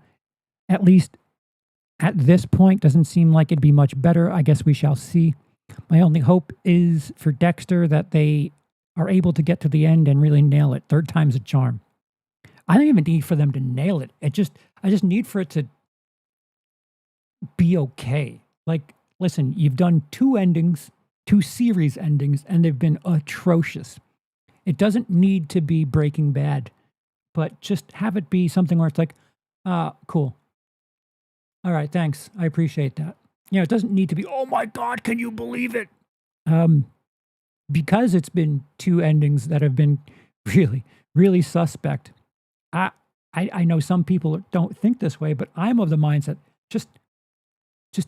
at least at this point, doesn't seem like it'd be much better. I guess we shall see. My only hope is for Dexter that they are able to get to the end and really nail it. Third time's a charm. I don't even need for them to nail it. I just need for it to be okay. Like, listen, you've done 2 endings, 2 series endings, and they've been atrocious. It doesn't need to be Breaking Bad, but just have it be something where it's like, cool. All right, thanks. I appreciate that. It doesn't need to be, oh my God, can you believe it? Because it's been 2 endings that have been really, really suspect. I know some people don't think this way, but I'm of the mindset, just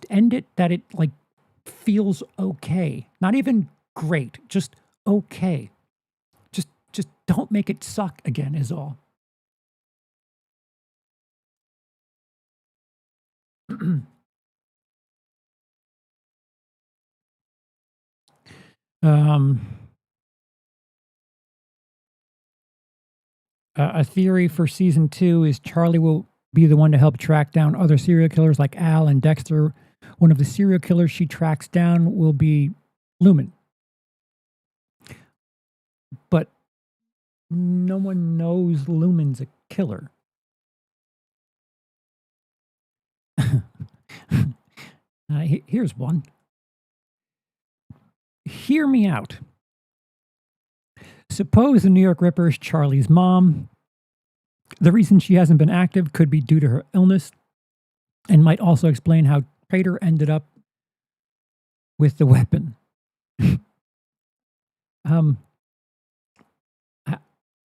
end it that it like feels okay. Not even great, just okay. Just don't make it suck again is all. A theory for season 2 is Charlie will be the one to help track down other serial killers like Al and Dexter. One of the serial killers she tracks down will be Lumen. But no one knows Lumen's a killer. Here's one. Hear me out. Suppose the New York Ripper is Charlie's mom. The reason she hasn't been active could be due to her illness and might also explain how Prater ended up with the weapon.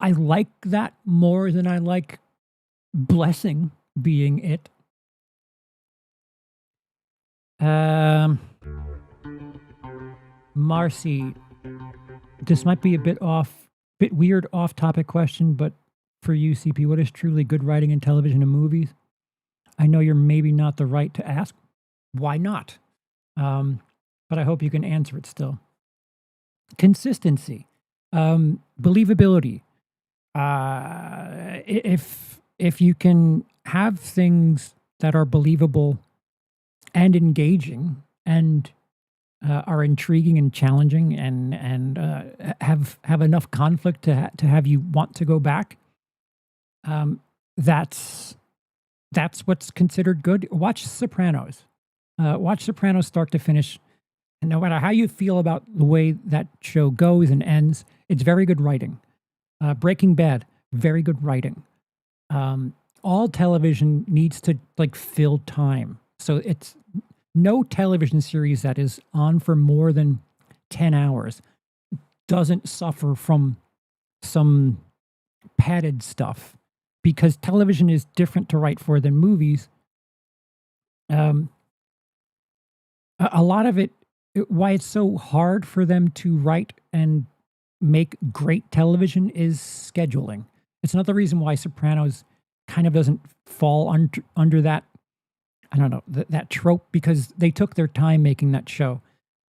I like that more than I like Blessing being it. Marcy, this might be a bit weird off-topic question, but for you, CP, what is truly good writing in television and movies? I know you're maybe not the right to ask. Why not? But I hope you can answer it still. Consistency, believability. If you can have things that are believable and engaging and are intriguing and challenging and have enough conflict to have you want to go back, that's what's considered good. Watch Sopranos. Watch Sopranos start to finish. And no matter how you feel about the way that show goes and ends, it's very good writing. Breaking Bad, very good writing. All television needs to fill time. So it's no television series that is on for more than 10 hours doesn't suffer from some padded stuff, because television is different to write for than movies. A lot of it, why it's so hard for them to write and make great television is scheduling. It's another reason why Sopranos kind of doesn't fall under that, I don't know, that trope, because they took their time making that show.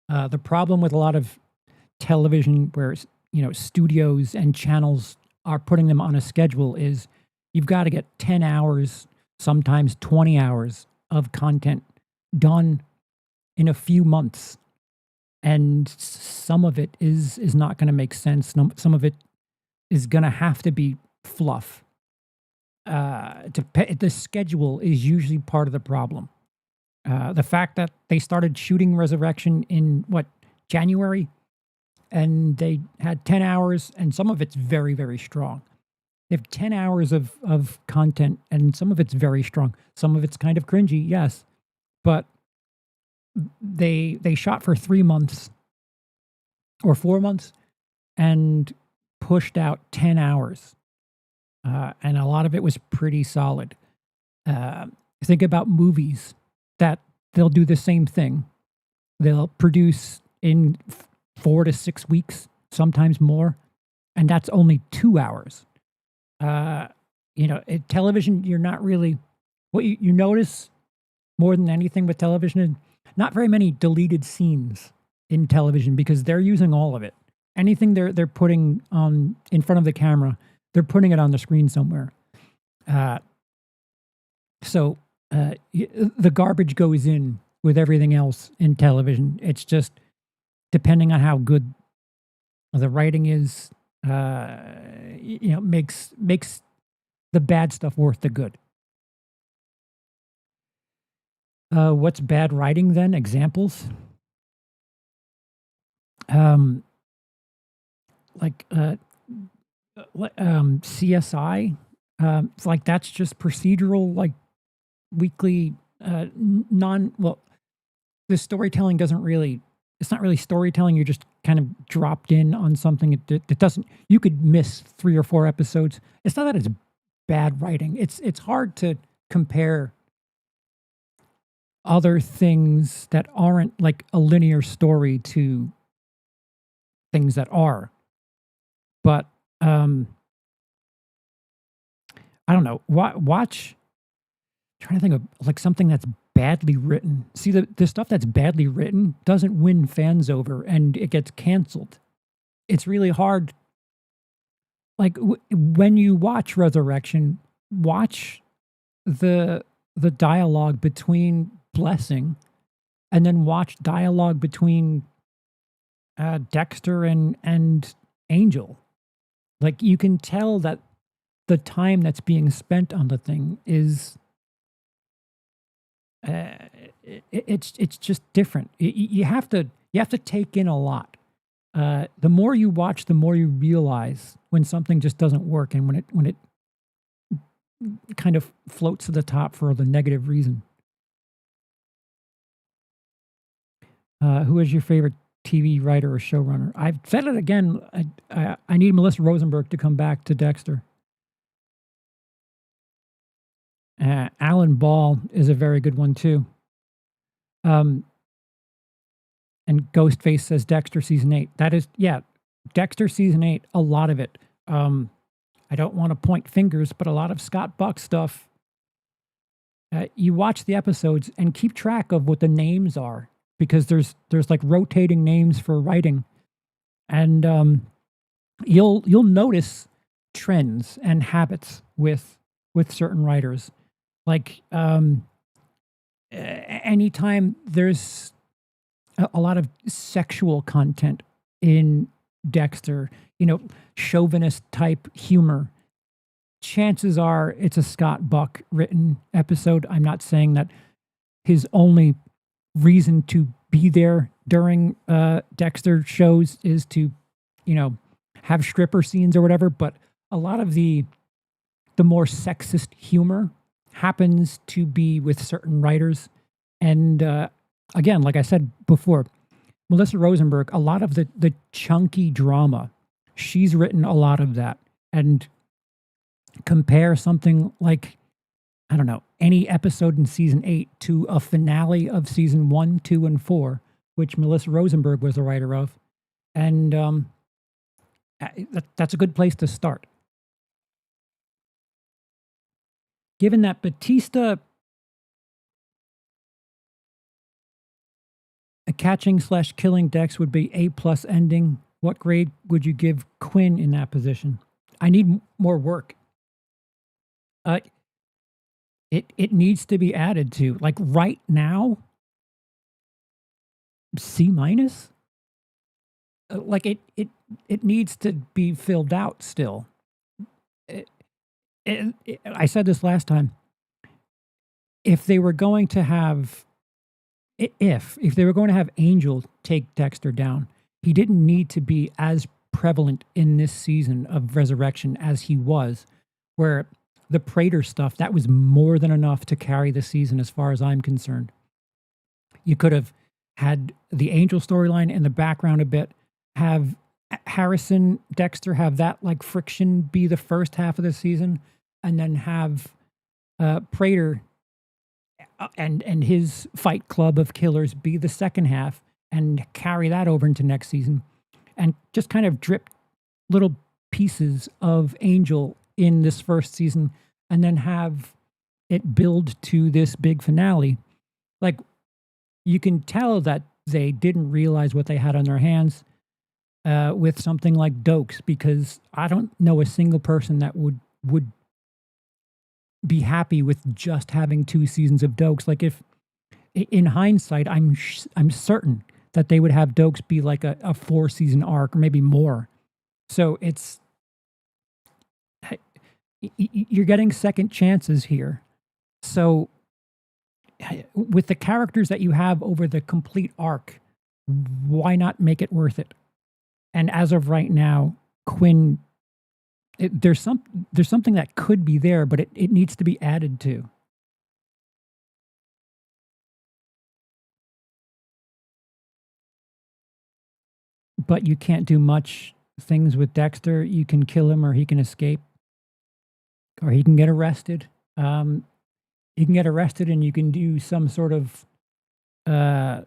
The problem with a lot of television where, studios and channels are putting them on a schedule is you've got to get 10 hours, sometimes 20 hours of content done in a few months. And some of it is not going to make sense. Some of it is going to have to be fluff. The schedule is usually part of the problem. The fact that they started shooting Resurrection in, January? And they had 10 hours, and some of it's very, very strong. They have 10 hours of content, and some of it's very strong. Some of it's kind of cringy, yes. But they shot for 3 months or 4 months and pushed out 10 hours. And a lot of it was pretty solid. Think about movies that they'll do the same thing. They'll produce in 4 to 6 weeks, sometimes more, and that's only 2 hours. Television, you're not really, what you notice more than anything with television is not very many deleted scenes in television, because they're using all of it. Anything they're putting on in front of the camera, they're putting it on the screen somewhere. So the garbage goes in with everything else in television. It's just depending on how good the writing is, makes the bad stuff worth the good. What's bad writing then? Examples? Um, like CSI. It's like that's just procedural, like weekly, non. Well, the storytelling doesn't really. It's not really storytelling. You're just kind of dropped in on something. It doesn't. You could miss 3 or 4 episodes. It's not that it's bad writing. It's hard to compare other things that aren't like a linear story to things that are. But I don't know. Watch. Trying to think of like something that's badly written. See, the stuff that's badly written doesn't win fans over, and it gets canceled. It's really hard. Like when you watch Resurrection, watch the dialogue between Blessing, and then watch dialogue between Dexter and Angel. Like you can tell that the time that's being spent on the thing is it's just different. You have to take in a lot. The more you watch, the more you realize when something just doesn't work, and when it kind of floats to the top for the negative reason. Who is your favorite TV writer or showrunner? I've said it again. I need Melissa Rosenberg to come back to Dexter. Alan Ball is a very good one too. And Ghostface says Dexter season 8. That is, yeah, Dexter season 8. A lot of it. I don't want to point fingers, but a lot of Scott Buck stuff. You watch the episodes and keep track of what the names are, because there's like rotating names for writing, and you'll notice trends and habits with certain writers. Like anytime there's a lot of sexual content in Dexter, chauvinist type humor, chances are it's a Scott Buck written episode. I'm not saying that his only reason to be there during Dexter shows is to, have stripper scenes or whatever, but a lot of the more sexist humor happens to be with certain writers. And again, like I said before, Melissa Rosenberg, a lot of the chunky drama, she's written a lot of that. And compare something like, I don't know, any episode in season 8 to a finale of season 1, 2, and 4, which Melissa Rosenberg was the writer of. And that's a good place to start. Given that Batista a catching/killing Dex would be A+ ending, what grade would you give Quinn in that position? I need more work. It needs to be added to. Like right now, C-. Like it needs to be filled out still. I said this last time. If they were going to have, if they were going to have Angel take Dexter down, he didn't need to be as prevalent in this season of Resurrection as he was, where the Prater stuff, that was more than enough to carry the season as far as I'm concerned. You could have had the Angel storyline in the background a bit, have Harrison, Dexter have that like friction be the first half of the season, and then have Prater and his fight club of killers be the second half and carry that over into next season, and just kind of drip little pieces of Angel in this first season, and then have it build to this big finale. Like, you can tell that they didn't realize what they had on their hands with something like Dokes, because I don't know a single person that would be happy with just having 2 seasons of Dokes. Like, if in hindsight, I'm certain that they would have Dokes be like a 4-season arc or maybe more. So it's you're getting second chances here. So with the characters that you have over the complete arc, why not make it worth it? And as of right now, Quinn, there's something that could be there, but it needs to be added to. But you can't do much things with Dexter. You can kill him, or he can escape, or he can get arrested. He can get arrested, and you can do some sort of, like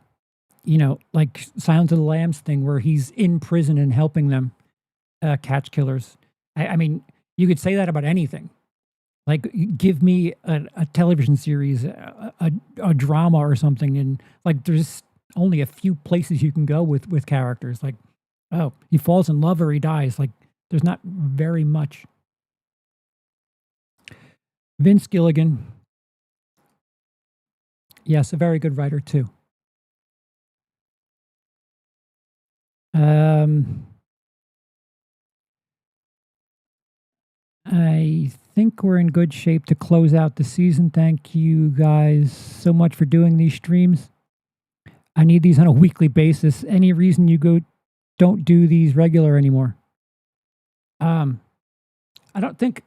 Silence of the Lambs thing, where he's in prison and helping them catch killers. I mean, you could say that about anything. Like, give me a television series, a drama or something, and like there's only a few places you can go with characters. Like, oh, he falls in love or he dies. Like, there's not very much. Vince Gilligan, yes, a very good writer too. I think we're in good shape to close out the season. Thank you guys so much for doing these streams. I need these on a weekly basis. Any reason you don't do these regular anymore? I don't think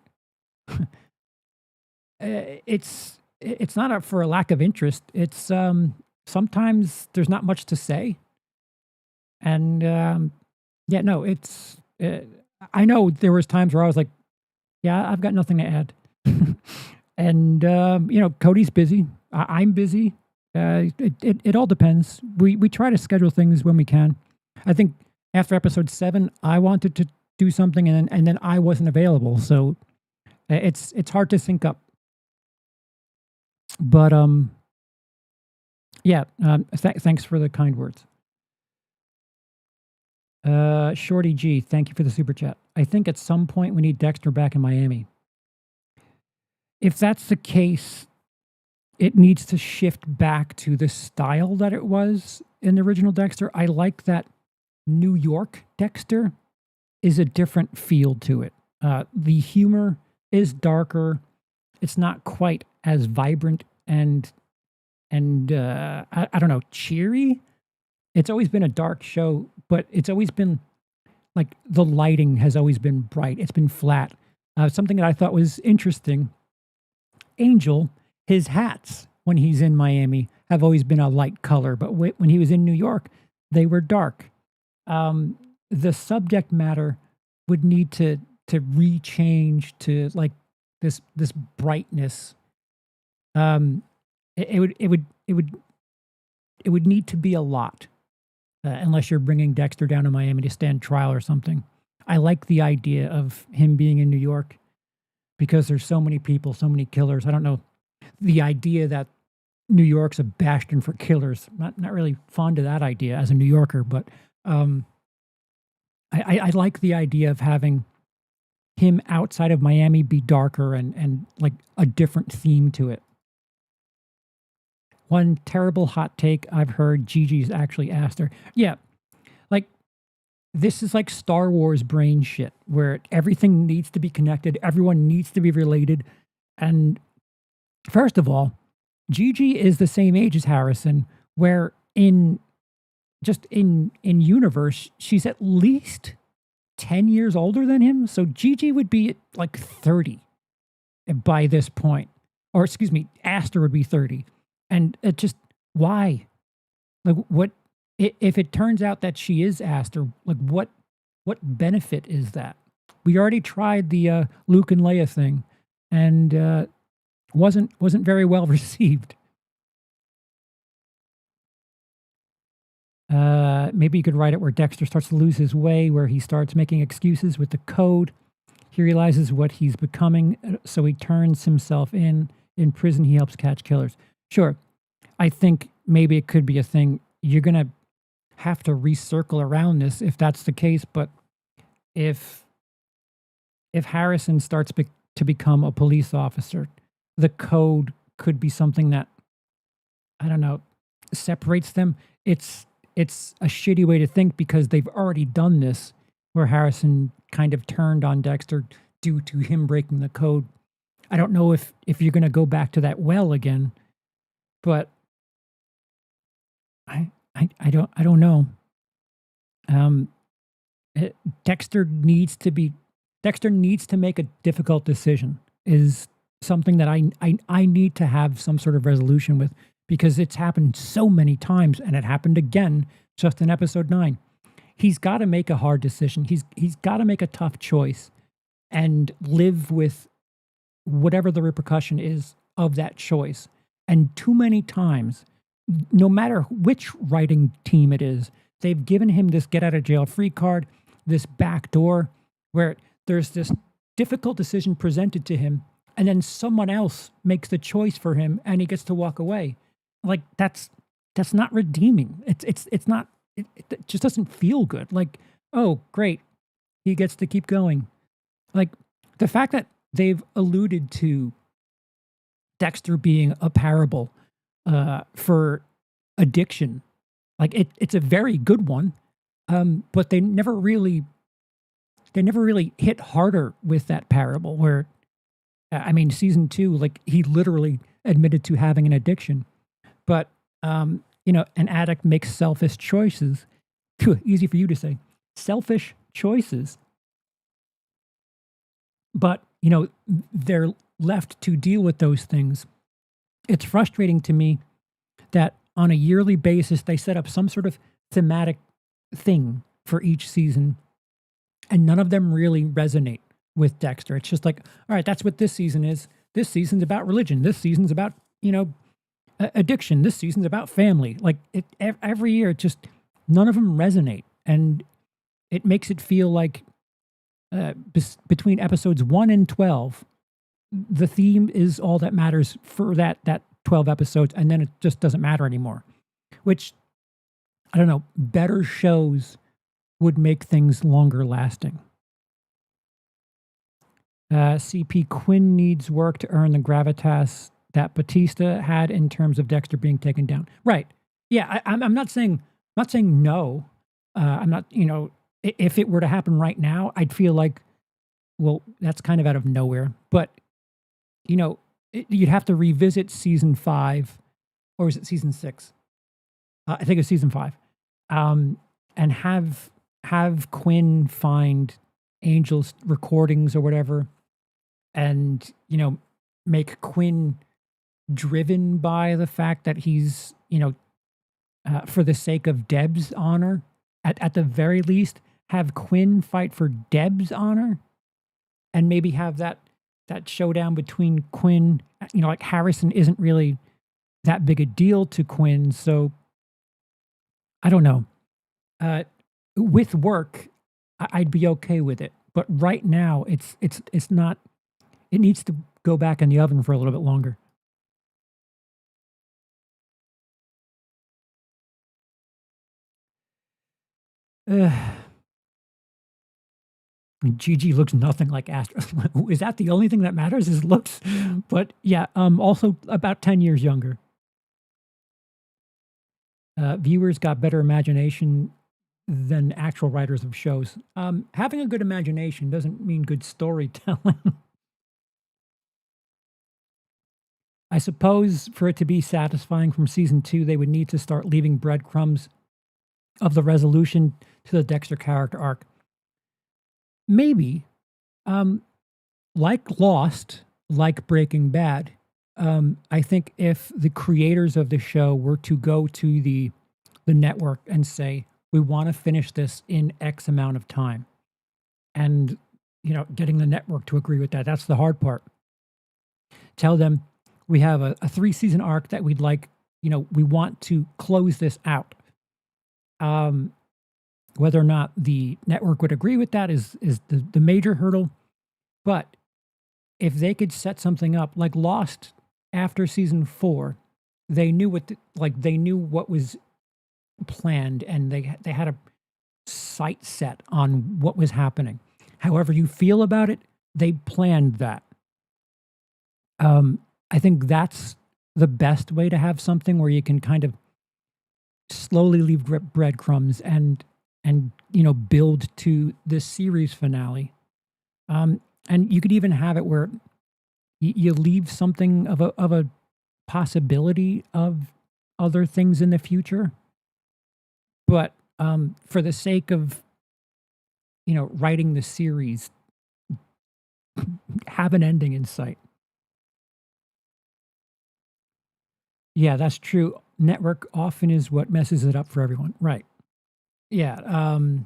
it's not for a lack of interest. It's sometimes there's not much to say, and yeah, no, it's. I know there was times where I was like, yeah, I've got nothing to add. And, Cody's busy. I'm busy. It all depends. We try to schedule things when we can. I think after episode 7, I wanted to do something, and then I wasn't available. So it's hard to sync up. But yeah. Thanks for the kind words. Shorty G, thank you for the super chat. I think at some point we need Dexter back in Miami. If that's the case, it needs to shift back to the style that it was in the original Dexter. I like that New York Dexter is a different feel to it. The humor is darker. It's not quite as vibrant and I don't know, cheery. It's always been a dark show, but it's always been like the lighting has always been bright. It's been flat. Something that I thought was interesting, Angel, his hats when he's in Miami have always been a light color, but when he was in New York, they were dark. The subject matter would need to rechange to like this brightness. It would need to be a lot. Unless you're bringing Dexter down to Miami to stand trial or something. I like the idea of him being in New York because there's so many people, so many killers. I don't know. The idea that New York's a bastion for killers, not really fond of that idea as a New Yorker, but I like the idea of having him outside of Miami be darker and like a different theme to it. One terrible hot take I've heard, Gigi's actually asked her. Yeah, like, this is like Star Wars brain shit, where everything needs to be connected, everyone needs to be related. And first of all, Gigi is the same age as Harrison, where in universe, she's at least 10 years older than him. So Gigi would be like 30 by this point. Or excuse me, Aster would be 30. And it just, why? Like, what if it turns out that she is Aster? Like, what benefit is that? We already tried the Luke and Leia thing, and wasn't very well received. Maybe you could write it where Dexter starts to lose his way, where he starts making excuses with the code. He realizes what he's becoming, so he turns himself in. In prison, he helps catch killers. Sure. I think maybe it could be a thing. You're going to have to recircle around this if that's the case. But if Harrison starts to become a police officer, the code could be something that, I don't know, separates them. It's a shitty way to think because they've already done this where Harrison kind of turned on Dexter due to him breaking the code. I don't know if you're going to go back to that well again, but I don't know. Um, Dexter needs to make a difficult decision. Is something that I need to have some sort of resolution with, because it's happened so many times, and it happened again just in episode 9. He's got to make a hard decision. He's got to make a tough choice and live with whatever the repercussion is of that choice. And too many times, no matter which writing team it is, they've given him this get out of jail free card, this back door, where there's this difficult decision presented to him, and then someone else makes the choice for him, and he gets to walk away. Like, that's not redeeming. It's not. It just doesn't feel good. Like, oh, great, he gets to keep going. Like, the fact that they've alluded to Dexter being a parable for addiction, like it's a very good one, but they never really hit harder with that parable. Where, I mean, season 2, like, he literally admitted to having an addiction, but an addict makes selfish choices. Easy for you to say, selfish choices, but they're left to deal with those things. It's frustrating to me that on a yearly basis they set up some sort of thematic thing for each season, and none of them really resonate with Dexter. It's just like, all right, that's what this season is. This season's about religion. This season's about addiction. This season's about family. Like, every year, it just, none of them resonate, and it makes it feel like between episodes 1 and 12, the theme is all that matters for that 12 episodes, and then it just doesn't matter anymore. Which, I don't know, better shows would make things longer lasting. CP Quinn needs work to earn the gravitas that Batista had in terms of Dexter being taken down. Right. Yeah, I'm not saying no. I'm not, if it were to happen right now, I'd feel like, well, that's kind of out of nowhere. But, you'd have to revisit season 5, or is it season 6? I think it's season 5. And have Quinn find Angel's recordings or whatever, and, make Quinn driven by the fact that he's, for the sake of Deb's honor, at the very least, have Quinn fight for Deb's honor, and maybe have that showdown between Quinn, like, Harrison isn't really that big a deal to Quinn, so I don't know. With work, I'd be okay with it, but right now it's not. It needs to go back in the oven for a little bit longer. Gigi looks nothing like Astra. Is that the only thing that matters, is looks? But yeah, also about 10 years younger. Viewers got better imagination than actual writers of shows. Having a good imagination doesn't mean good storytelling. I suppose for it to be satisfying from season 2, they would need to start leaving breadcrumbs of the resolution to the Dexter character arc. Maybe, like Lost, like Breaking Bad, I think if the creators of the show were to go to the network and say, we want to finish this in X amount of time, and, getting the network to agree with that, that's the hard part. Tell them, we have a 3-season arc that we'd like, we want to close this out. Whether or not the network would agree with that is the major hurdle. But if they could set something up like Lost after season 4, they knew what was planned, and they had a sight set on what was happening. However you feel about it, they planned that. I think that's the best way to have something where you can kind of slowly leave breadcrumbs and build to this series finale. And you could even have it where you leave something of a possibility of other things in the future, but for the sake of writing the series, have an ending in sight. Yeah, that's true. Network often is what messes it up for everyone. Right. Yeah. I'm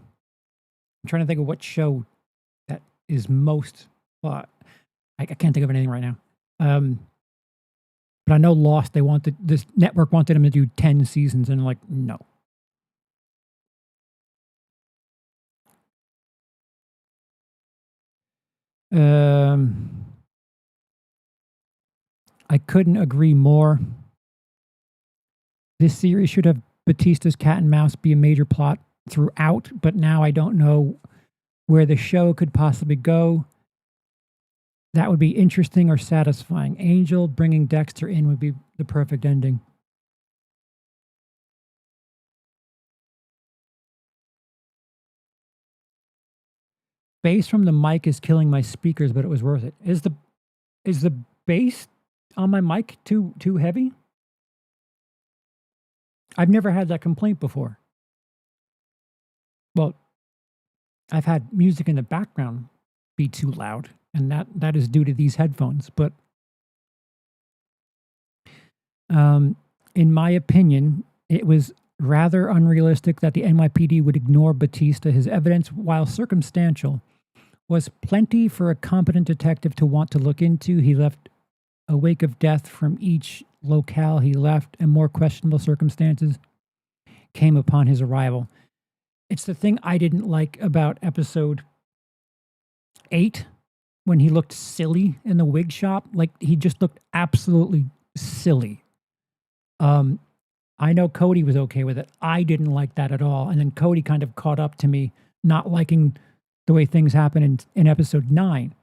trying to think of what show that is most. Well, I can't think of anything right now. But I know Lost. This network wanted them to do 10 seasons, and like, no. Um, I couldn't agree more. This series should have Batista's cat and mouse be a major plot throughout, but now I don't know where the show could possibly go. That would be interesting or satisfying. Angel bringing Dexter in would be the perfect ending. Bass from the mic is killing my speakers, but it was worth it. Is the bass on my mic too heavy? I've never had that complaint before. Well, I've had music in the background be too loud, and that is due to these headphones. But in my opinion, it was rather unrealistic that the NYPD would ignore Batista. His evidence, while circumstantial, was plenty for a competent detective to want to look into. He left a wake of death from each locale he left, and more questionable circumstances came upon his arrival. It's the thing I didn't like about episode 8 when he looked silly in the wig shop. Like, he just looked absolutely silly. I know Cody was okay with it. I didn't like that at all. And then Cody kind of caught up to me, not liking the way things happen in episode 9.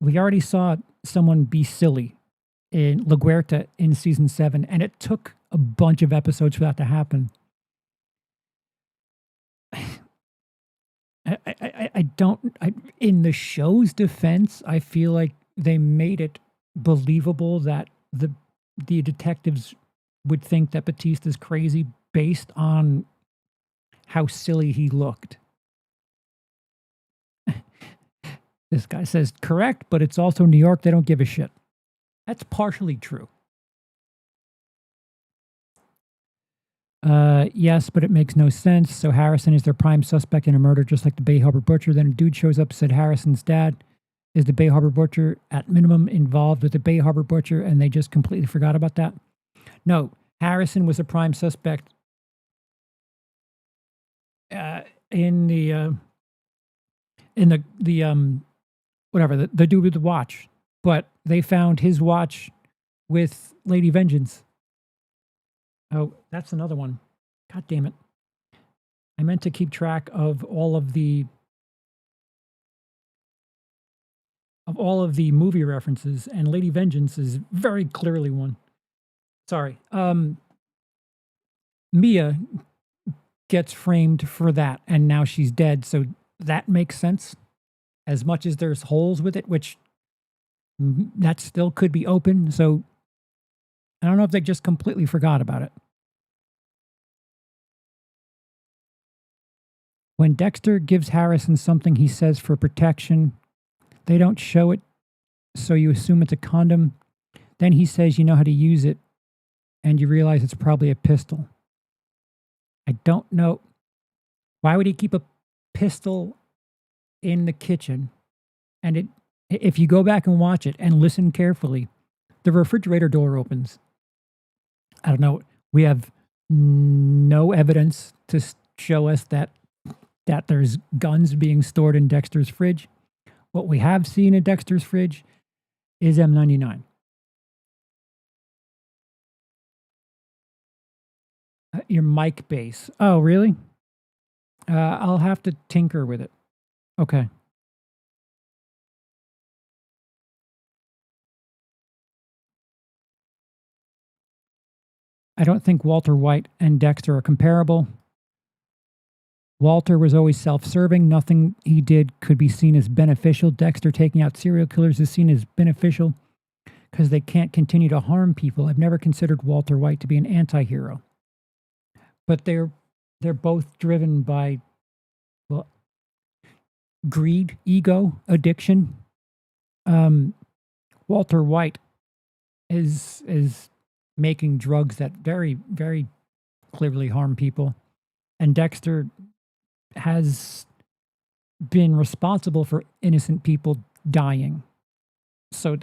We already saw someone be silly in LaGuerta in season 7, and it took a bunch of episodes for that to happen. In the show's defense, I feel like they made it believable that the detectives would think that Batista's crazy based on how silly he looked. This guy says, correct, but it's also New York. They don't give a shit. That's partially true. Yes, but it makes no sense. So Harrison is their prime suspect in a murder, just like the Bay Harbor Butcher. Then a dude shows up, said Harrison's dad is the Bay Harbor Butcher, at minimum involved with the Bay Harbor Butcher, and they just completely forgot about that. No, Harrison was a prime suspect in the dude with the watch, but they found his watch with Lady Vengeance. Oh, that's another one. God damn it. I meant to keep track of all of the movie references, and Lady Vengeance is very clearly one. Sorry. Mia gets framed for that, and now she's dead, so that makes sense. As much as there's holes with it, which that still could be open, so I don't know if they just completely forgot about it. When Dexter gives Harrison something he says for protection, they don't show it, so you assume it's a condom. Then he says you know how to use it, and you realize it's probably a pistol. I don't know. Why would he keep a pistol in the kitchen? And if you go back and watch it and listen carefully, the refrigerator door opens. I don't know. We have no evidence to show us that there's guns being stored in Dexter's fridge. What we have seen in Dexter's fridge is M99. Your mic base. Oh, really? I'll have to tinker with it. Okay. I don't think Walter White and Dexter are comparable. Walter was always self-serving. Nothing he did could be seen as beneficial. Dexter taking out serial killers is seen as beneficial because they can't continue to harm people. I've never considered Walter White to be an anti-hero. But they're both driven by, well, greed, ego, addiction. Walter White is making drugs that very, very clearly harm people. And Dexter has been responsible for innocent people dying. So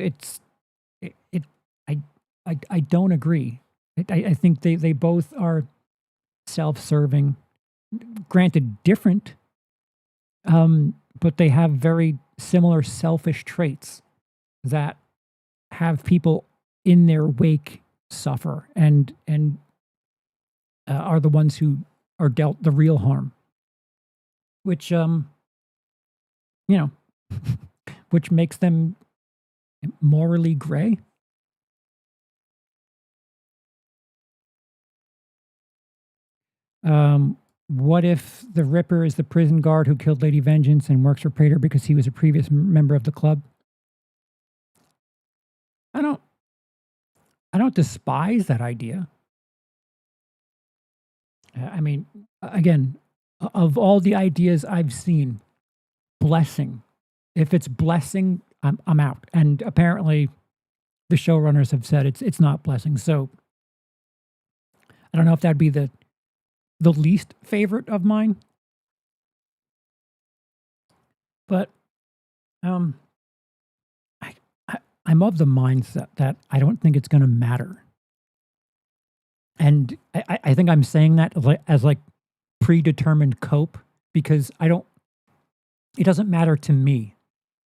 I don't agree. I think they both are self-serving, granted different, but they have very similar selfish traits that have people in their wake suffer and are the ones who are dealt the real harm, which which makes them morally gray. What if the Ripper is the prison guard who killed Lady Vengeance and works for Prater because he was a previous member of the club? I don't despise that idea. I mean, again, of all the ideas I've seen, blessing. If it's blessing, I'm out. And apparently, the showrunners have said it's not blessing. So I don't know if that'd be the least favorite of mine. But I'm of the mindset that I don't think it's going to matter. And I think I'm saying that as like predetermined cope because it doesn't matter to me.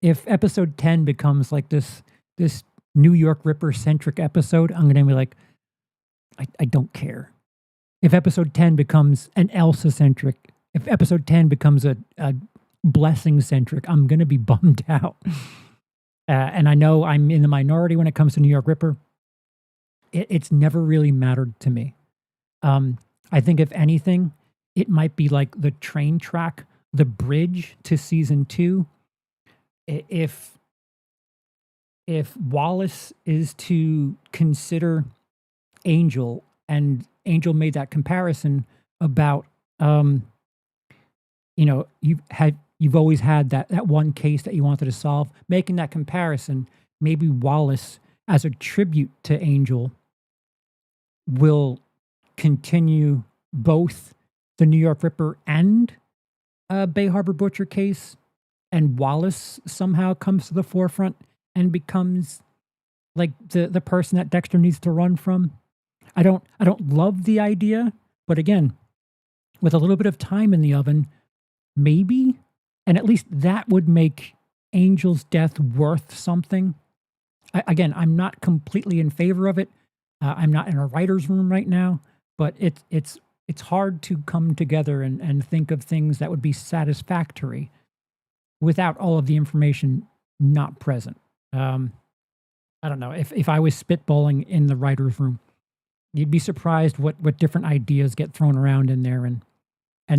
If episode 10 becomes like this New York Ripper centric episode, I'm going to be like, I don't care. If episode 10 becomes an Elsa centric, if episode 10 becomes a blessing centric, I'm going to be bummed out. And I know I'm in the minority when it comes to New York Ripper. It's never really mattered to me. I think if anything, it might be like the train track, the bridge to season 2. If Wallace is to consider Angel, and Angel made that comparison about, you've always had that one case that you wanted to solve. Making that comparison, maybe Wallace, as a tribute to Angel, will continue both the New York Ripper and Bay Harbor Butcher case, and Wallace somehow comes to the forefront and becomes like the person that Dexter needs to run from. I don't love the idea, but again, with a little bit of time in the oven, maybe, and at least that would make Angel's death worth something. Again, I'm not completely in favor of it. I'm not in a writer's room right now, but it's hard to come together and think of things that would be satisfactory without all of the information not present. I don't know. If I was spitballing in the writer's room, you'd be surprised what different ideas get thrown around in there, and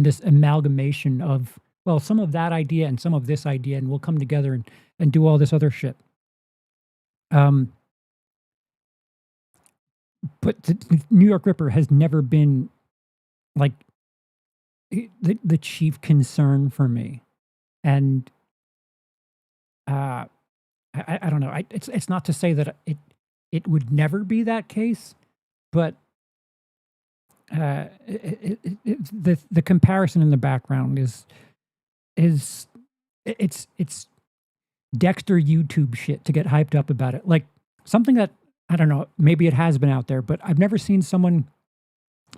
this amalgamation of, well, some of that idea and some of this idea, and we'll come together and do all this other shit. But the New York Ripper has never been like the chief concern for me, and I don't know. It's not to say that it would never be that case, but the comparison in the background is it's Dexter YouTube shit to get hyped up about it, like something that, I don't know, maybe it has been out there, but I've never seen someone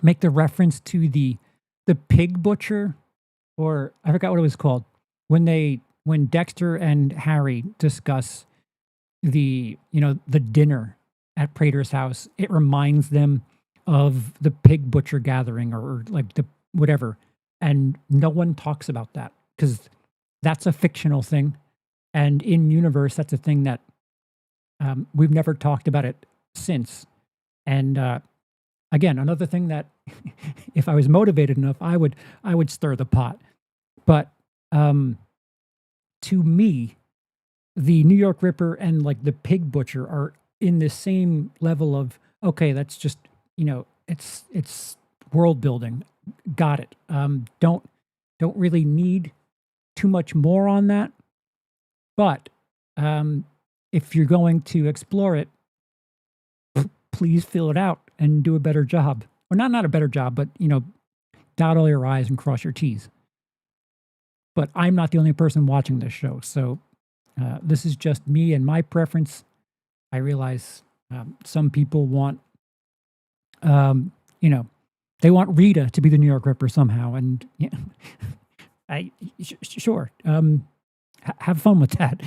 make the reference to the pig butcher, or I forgot what it was called, when Dexter and Harry discuss the dinner at Prater's house. It reminds them of the pig butcher gathering, or like the whatever, and no one talks about that because that's a fictional thing, and in universe that's a thing that we've never talked about it since. And again, another thing that if I was motivated enough, I would stir the pot. But to me, the New York Ripper and like the Pig Butcher are in the same level of okay. That's just it's world building. Got it. Don't really need too much more on that. But if you're going to explore it, please fill it out and do a better job. Or not a better job, but dot all your I's and cross your T's. But I'm not the only person watching this show, so this is just me and my preference. I realize some people want, they want Rita to be the New York Ripper somehow, and sure, have fun with that.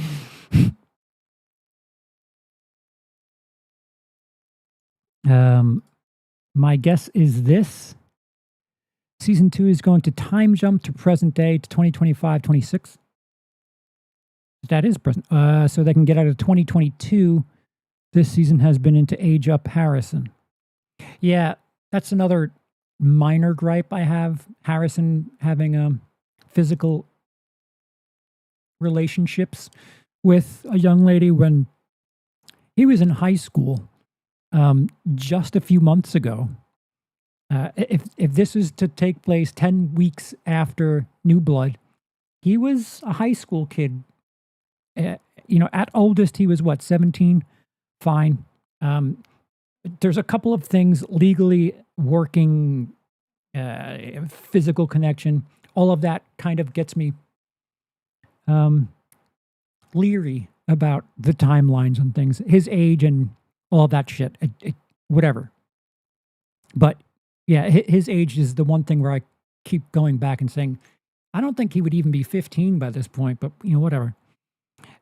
My guess is this. Season 2 is going to time jump to present day to 2025-26. That is present. So they can get out of 2022. This season has been into age up Harrison. Yeah, that's another minor gripe I have. Harrison having physical relationships with a young lady when he was in high school just a few months ago. If this is to take place 10 weeks after New Blood, he was a high school kid. At oldest, he was 17? Fine. There's a couple of things legally working, physical connection. All of that kind of gets me leery about the timelines and things. His age and all of that shit. Whatever. But yeah, his age is the one thing where I keep going back and saying, I don't think he would even be 15 by this point, but whatever.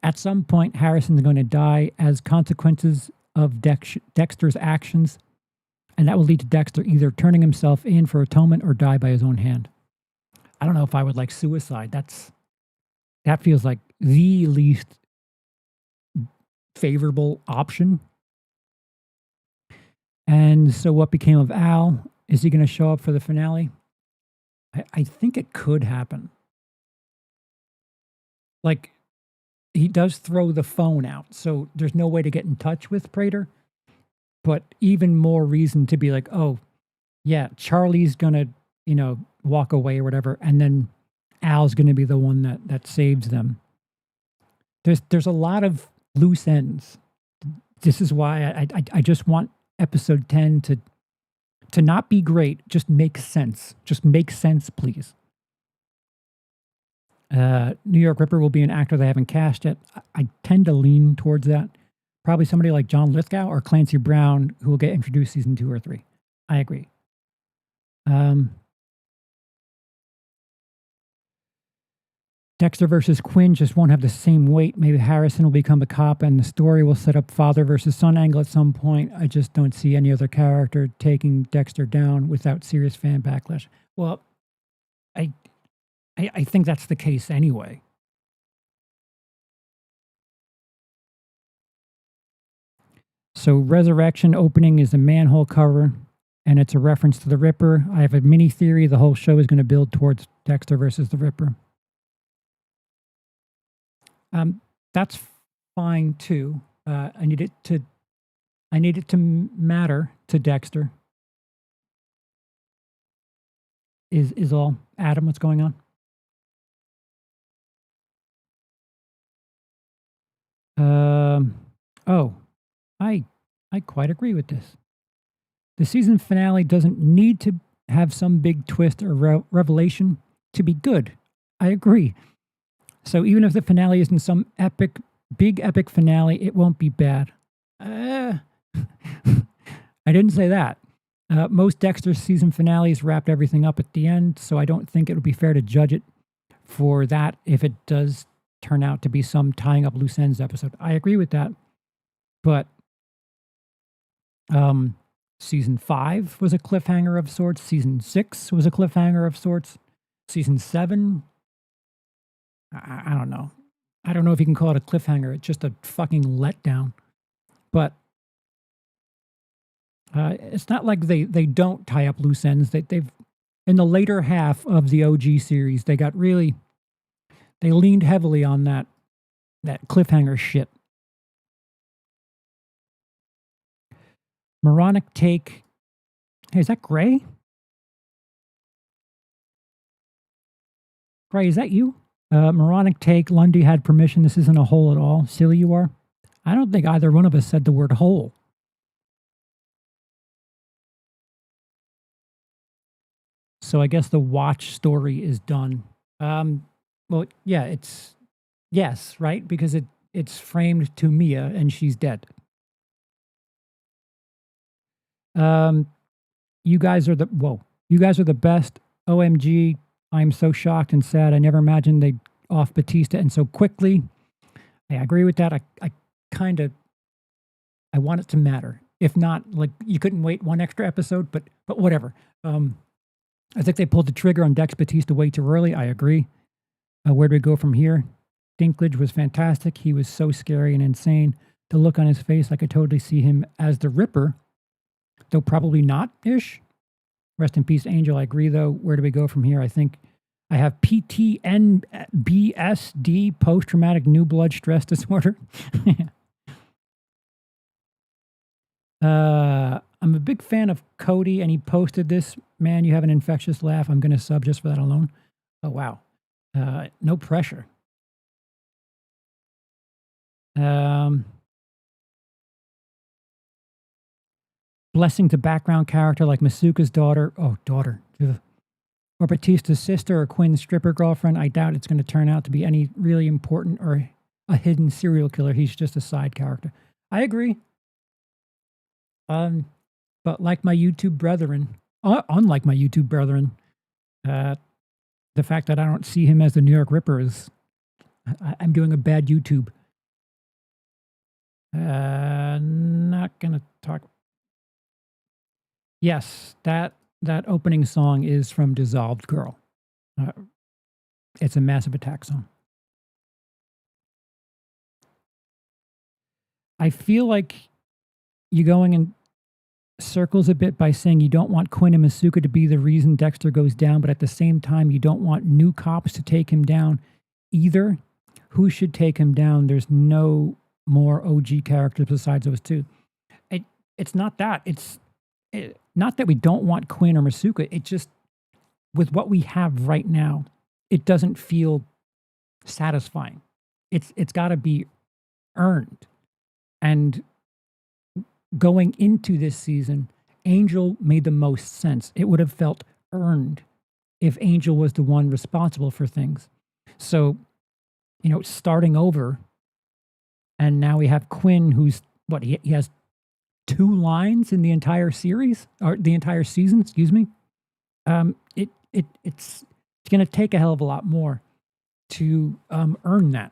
At some point, Harrison's going to die as consequences of Dexter's actions, and that will lead to Dexter either turning himself in for atonement or die by his own hand. I don't know if I would like suicide. That feels like the least favorable option. And so what became of Al? Is he going to show up for the finale? I think it could happen. Like, he does throw the phone out, so there's no way to get in touch with Prater. But even more reason to be like, oh, yeah, Charlie's going to, walk away or whatever, and then Al's going to be the one that saves them. There's a lot of loose ends. This is why I just want episode 10 to not be great, just make sense. Just make sense, please. New York Ripper will be an actor they haven't cast yet. I tend to lean towards that. Probably somebody like John Lithgow or Clancy Brown, who will get introduced season 2 or 3. I agree. Dexter versus Quinn just won't have the same weight. Maybe Harrison will become a cop and the story will set up father versus son angle at some point. I just don't see any other character taking Dexter down without serious fan backlash. Well, I think that's the case anyway. So Resurrection opening is a manhole cover, and it's a reference to the Ripper. I have a mini theory the whole show is going to build towards Dexter versus the Ripper. That's fine too. I need it to matter to Dexter. Is all. Adam, what's going on? I quite agree with this. The season finale doesn't need to have some big twist or revelation to be good. I agree. So even if the finale isn't some big epic finale, it won't be bad. I didn't say that. Most Dexter season finales wrapped everything up at the end, so I don't think it would be fair to judge it for that if it does turn out to be some tying up loose ends episode. I agree with that. But season 5 was a cliffhanger of sorts. Season 6 was a cliffhanger of sorts. Season 7, I don't know. I don't know if you can call it a cliffhanger. It's just a fucking letdown. But It's not like they don't tie up loose ends. They've in the later half of the OG series, they leaned heavily on that cliffhanger shit. Moronic take. Hey, is that Gray? Gray, is that you? Moronic take. Lundy had permission. This isn't a hole at all. Silly you are. I don't think either one of us said the word hole. So I guess the watch story is done. Well, yeah, it's yes, right? Because it's framed to Mia and she's dead. You guys are the best. OMG, I'm so shocked and sad. I never imagined they'd off Batista and so quickly. I agree with that. I want it to matter. If not, like you couldn't wait one extra episode, but whatever. I think they pulled the trigger on Dex Batista way too early. I agree. Where do we go from here? Dinklage was fantastic. He was so scary and insane. The look on his face, I could totally see him as the Ripper, though probably not-ish. Rest in peace, Angel. I agree, though. Where do we go from here? I think I have PTNBSD, post-traumatic new blood stress disorder. I'm a big fan of Cody, and he posted this. Man, you have an infectious laugh. I'm going to sub just for that alone. Oh, wow. No pressure. Blessing to background character like Masuka's daughter. Oh, daughter. Ugh. Or Batista's sister or Quinn's stripper girlfriend. I doubt it's going to turn out to be any really important or a hidden serial killer. He's just a side character. I agree. But like my YouTube brethren, unlike my YouTube brethren, the fact that I don't see him as the New York Ripper is, I'm doing a bad YouTube. Not gonna talk. Yes, that opening song is from Dissolved Girl. It's a Massive Attack song. I feel like you're going in circles a bit by saying you don't want Quinn and Masuka to be the reason Dexter goes down, but at the same time, you don't want new cops to take him down either. Who should take him down? There's no more OG characters besides those two. It's not that. It's not that we don't want Quinn or Masuka. It just, with what we have right now, it doesn't feel satisfying. It's got to be earned. And going into this season, Angel made the most sense. It would have felt earned if Angel was the one responsible for things. So, starting over, and now we have Quinn, who's he has 2 lines in the entire series, or the entire season, excuse me. It's going to take a hell of a lot more to earn that.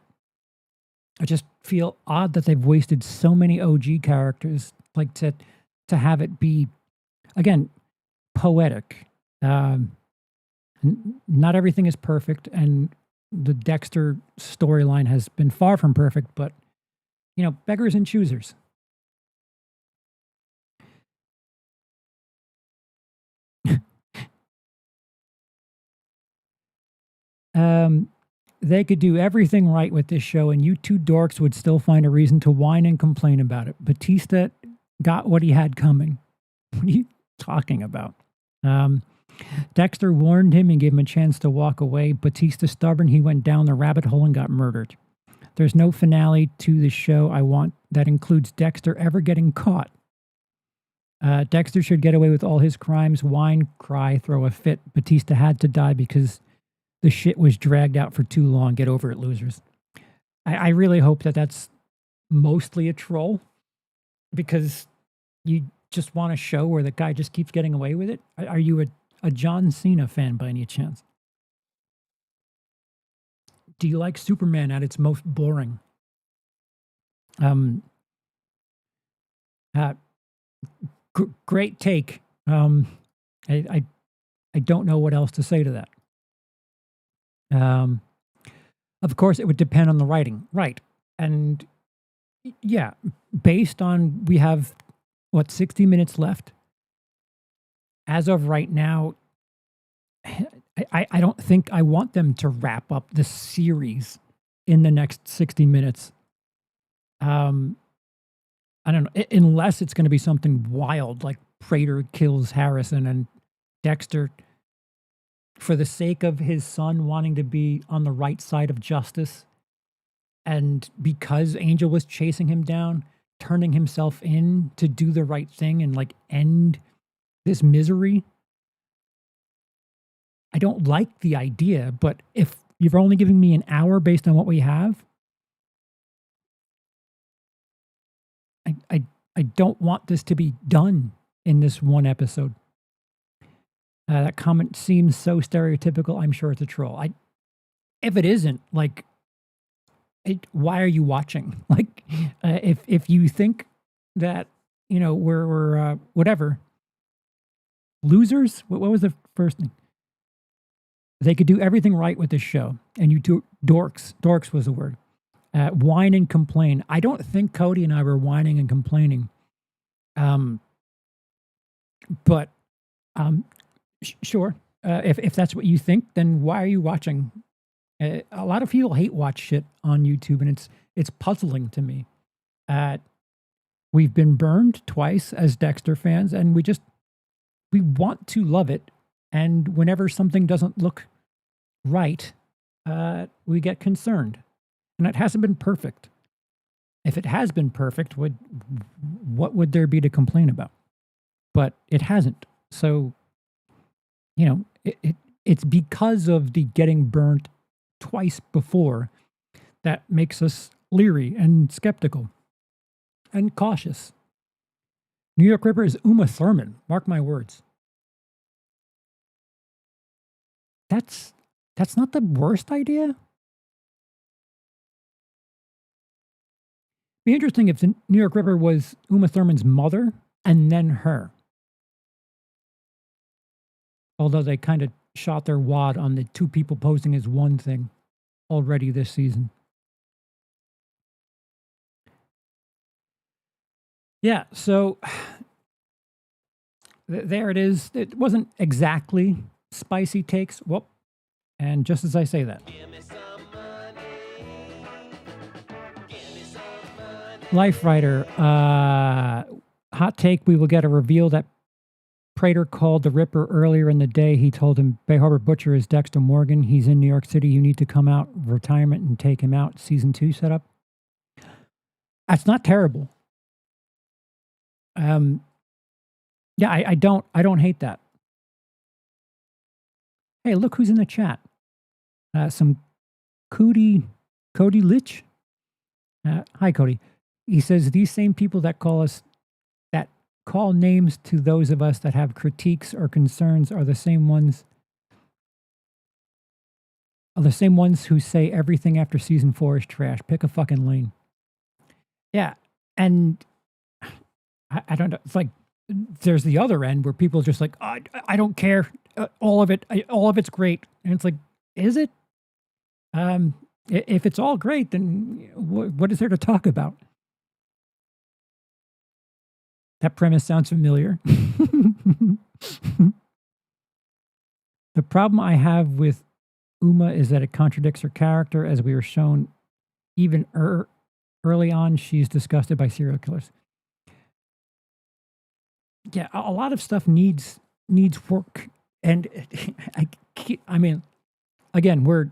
I just feel odd that they've wasted so many OG characters, like to have it be, again, poetic. Not everything is perfect, and the Dexter storyline has been far from perfect, but, beggars and choosers. They could do everything right with this show, and you two dorks would still find a reason to whine and complain about it. Batista got what he had coming. What are you talking about? Dexter warned him and gave him a chance to walk away. Batista stubborn, he went down the rabbit hole and got murdered. There's no finale to the show I want that includes Dexter ever getting caught. Dexter should get away with all his crimes, whine, cry, throw a fit. Batista had to die because the shit was dragged out for too long. Get over it, losers. I really hope that that's mostly a troll, because you just want a show where the guy just keeps getting away with it. Are you a John Cena fan by any chance? Do you like Superman at its most boring? Great take. I don't know what else to say to that. Of course, it would depend on the writing, right? And yeah, based on we have what, 60 minutes left. As of right now, I don't think I want them to wrap up the series in the next 60 minutes. I don't know, unless it's going to be something wild like Prater kills Harrison and Dexter, for the sake of his son wanting to be on the right side of justice, and because Angel was chasing him down, turning himself in to do the right thing and like end this misery. I don't like the idea, but if you're only giving me an hour based on what we have, I don't want this to be done in this one episode. That comment seems so stereotypical. I'm sure it's a troll. If it isn't, like, why are you watching? Like, if you think that, you know, we're whatever, losers. What was the first thing? They could do everything right with this show, and you do dorks. Dorks was the word. Whine and complain. I don't think Cody and I were whining and complaining. But sure. If that's what you think, then why are you watching? A lot of people hate watch shit on YouTube, and it's puzzling to me. We've been burned twice as Dexter fans, and we want to love it. And whenever something doesn't look right, we get concerned. And it hasn't been perfect. If it has been perfect, what would there be to complain about? But it hasn't. So, you know, it's because of the getting burnt twice before that makes us leery and skeptical and cautious. New York Ripper is Uma Thurman. Mark my words. That's not the worst idea. Be interesting if the New York Ripper was Uma Thurman's mother and then her. Although they kind of shot their wad on the two people posing as one thing already this season. Yeah, so there it is. It wasn't exactly spicy takes. Whoop. And just as I say that, Life Writer, hot take, we will get a reveal that Prater called the Ripper earlier in the day. He told him Bay Harbor Butcher is Dexter Morgan. He's in New York City. You need to come out of retirement and take him out. Season 2 setup. That's not terrible. Yeah, I don't hate that. Hey, look who's in the chat. Some Cody Lich. Hi, Cody. He says these same people that call names to those of us that have critiques or concerns are the same ones who say everything after season 4 is trash. Pick a fucking lane. Yeah, and I don't know. It's like there's the other end where people are just like, oh, I don't care. All of it's great. And it's like, is it? If it's all great, then what is there to talk about? That premise sounds familiar. The problem I have with Uma is that it contradicts her character, as we were shown even early on. She's disgusted by serial killers. Yeah, a lot of stuff needs work, and I mean, again, we're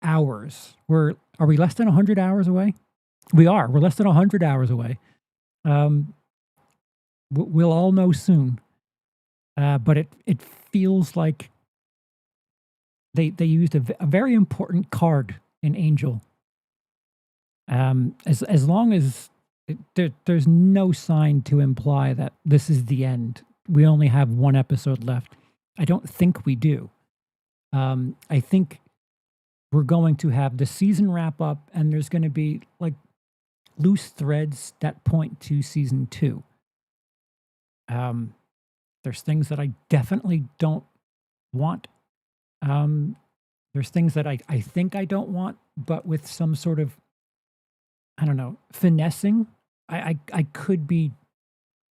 hours. Are we less than 100 hours away? We are. We're less than 100 hours away. We'll all know soon. But it feels like they used a very important card in Angel. As long as there's no sign to imply that this is the end. We only have one episode left. I don't think we do. I think we're going to have the season wrap up, and there's going to be like loose threads that point to season 2. There's things that I definitely don't want. There's things that I think I don't want, but with some sort of, I don't know, finessing, I could be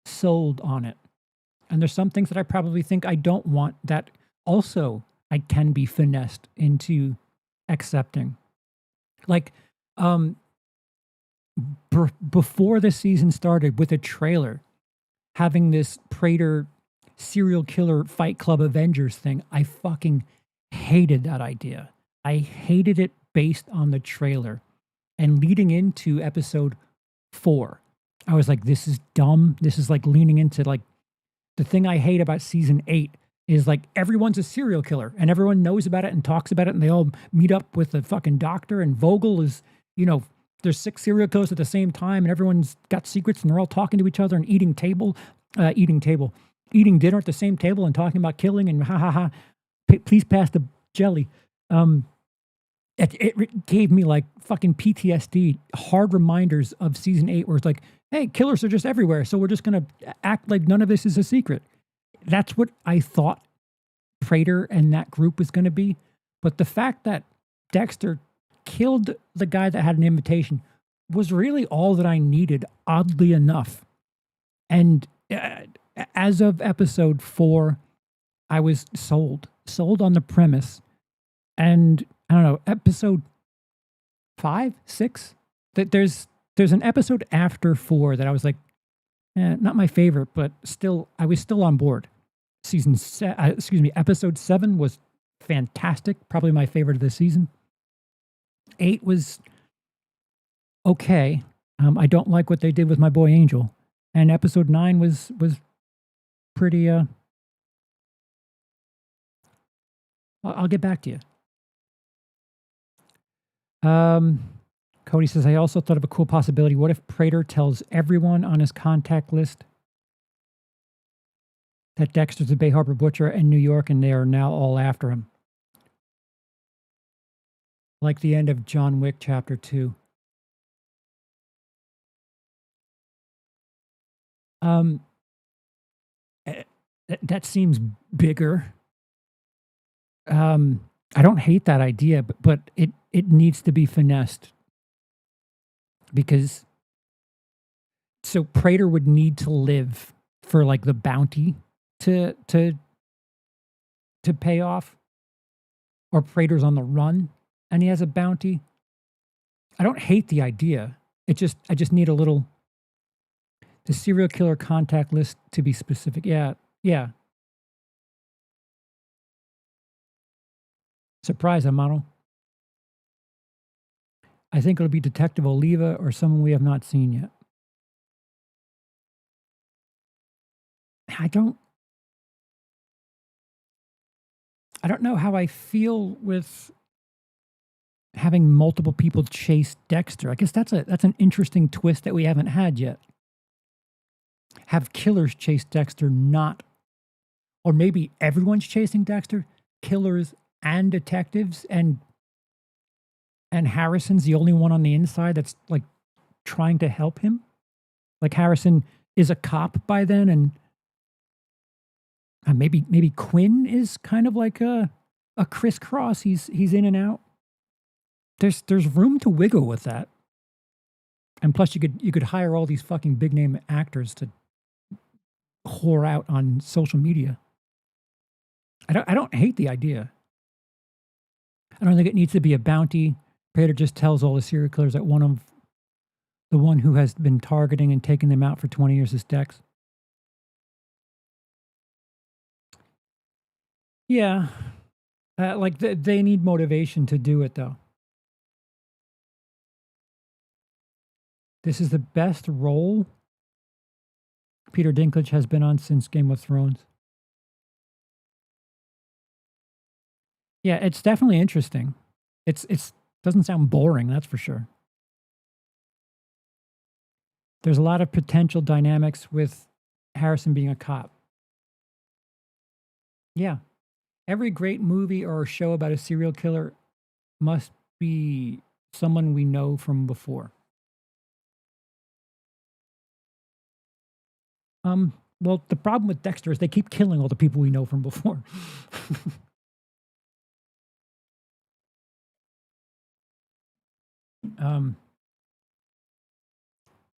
sold on it. And there's some things that I probably think I don't want that also I can be finessed into accepting. Like, um, before the season started with a trailer, having this Prater serial killer Fight Club Avengers thing, I fucking hated that idea. I hated it based on the trailer. And leading into episode 4, I was like, this is dumb. This is like leaning into like the thing I hate about season 8 is like everyone's a serial killer and everyone knows about it and talks about it and they all meet up with the fucking doctor and Vogel is, you know, there's 6 serial killers at the same time and everyone's got secrets and they're all talking to each other and eating dinner at the same table and talking about killing and ha ha ha. Please pass the jelly. It gave me like fucking PTSD, hard reminders of season 8 where it's like, hey, killers are just everywhere. So we're just going to act like none of this is a secret. That's what I thought Prater and that group was going to be. But the fact that Dexter killed the guy that had an invitation was really all that I needed, oddly enough. And as of episode 4, I was sold on the premise. And I don't know, episode 5, 6, that there's an episode after 4 that I was like, not my favorite, but still, I was still on board. Episode 7 was fantastic, probably my favorite of the season. 8 was okay. I don't like what they did with my boy Angel, and episode 9 was pretty. I'll get back to you. Cody says, I also thought of a cool possibility. What if Prater tells everyone on his contact list that Dexter's a Bay Harbor butcher in New York and they are now all after him? Like the end of John Wick Chapter 2. That seems bigger. I don't hate that idea, but it needs to be finessed. Because so Prater would need to live for like the bounty to pay off, or Prater's on the run and he has a bounty. I don't hate the idea. I just need a little the serial killer contact list to be specific. Yeah. Surprise, Amano. I think it'll be Detective Oliva or someone we have not seen yet. I don't know how I feel with having multiple people chase Dexter. I guess that's an interesting twist that we haven't had yet. Have killers chase Dexter, not, or maybe everyone's chasing Dexter, killers and detectives, and Harrison's the only one on the inside that's like trying to help him. Like Harrison is a cop by then, and maybe Quinn is kind of like a crisscross. He's in and out. There's room to wiggle with that. And plus you could hire all these fucking big name actors to whore out on social media. I don't hate the idea. I don't think it needs to be a bounty. Prater just tells all the serial killers that the one who has been targeting and taking them out for 20 years is Dex. Yeah. They need motivation to do it, though. This is the best role Peter Dinklage has been on since Game of Thrones. Yeah, it's definitely interesting. It's doesn't sound boring, that's for sure. There's a lot of potential dynamics with Harrison being a cop. Yeah. Every great movie or show about a serial killer must be someone we know from before. Well, the problem with Dexter is they keep killing all the people we know from before.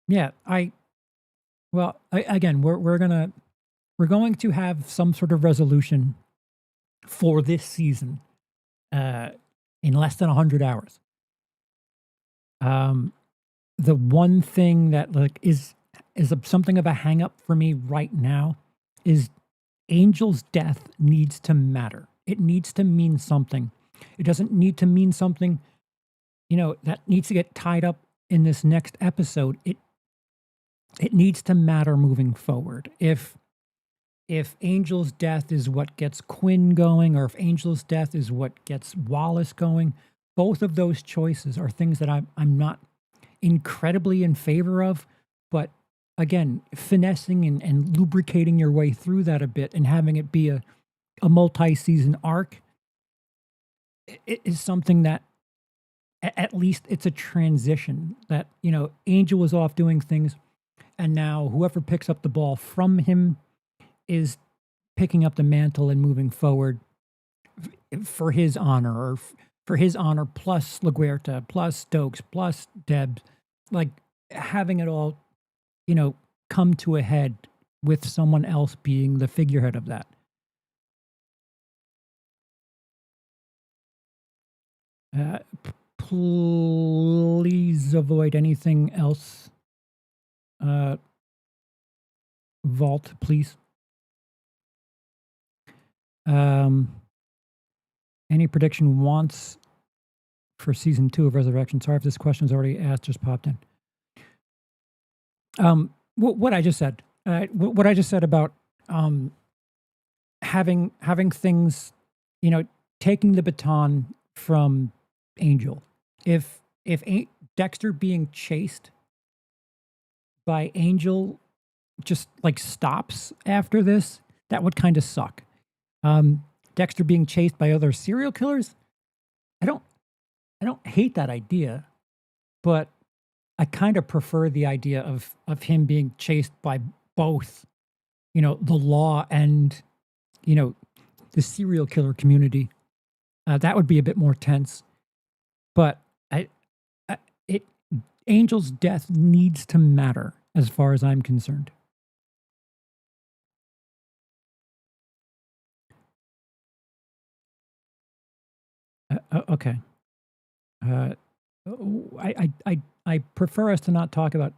Yeah, Well, again, we're going to have some sort of resolution for this season uh, in less than 100 hours. Um, the one thing that something of a hang up for me right now is Angel's death needs to matter. It needs to mean something. It doesn't need to mean something, that needs to get tied up in this next episode. It needs to matter moving forward. If Angel's death is what gets Quinn going, or if Angel's death is what gets Wallace going, both of those choices are things that I'm not incredibly in favor of. But again, finessing and lubricating your way through that a bit and having it be a multi-season arc is something that at least it's a transition that, Angel was off doing things, and now whoever picks up the ball from him is picking up the mantle and moving forward for his honor, or for his honor plus LaGuerta, plus Stokes, plus Deb, like having it all, come to a head with someone else being the figurehead of that. Please avoid anything else. Vault, please. Any prediction wants for season 2 of Resurrection? Sorry if this question is already asked, just popped in. What I just said. What I just said about having things, taking the baton from Angel. If Dexter being chased by Angel just like stops after this, that would kind of suck. Dexter being chased by other serial killers, I don't hate that idea, but I kind of prefer the idea of him being chased by both, the law and, the serial killer community. That would be a bit more tense. But Angel's death needs to matter as far as I'm concerned. Okay. I prefer us to not talk about.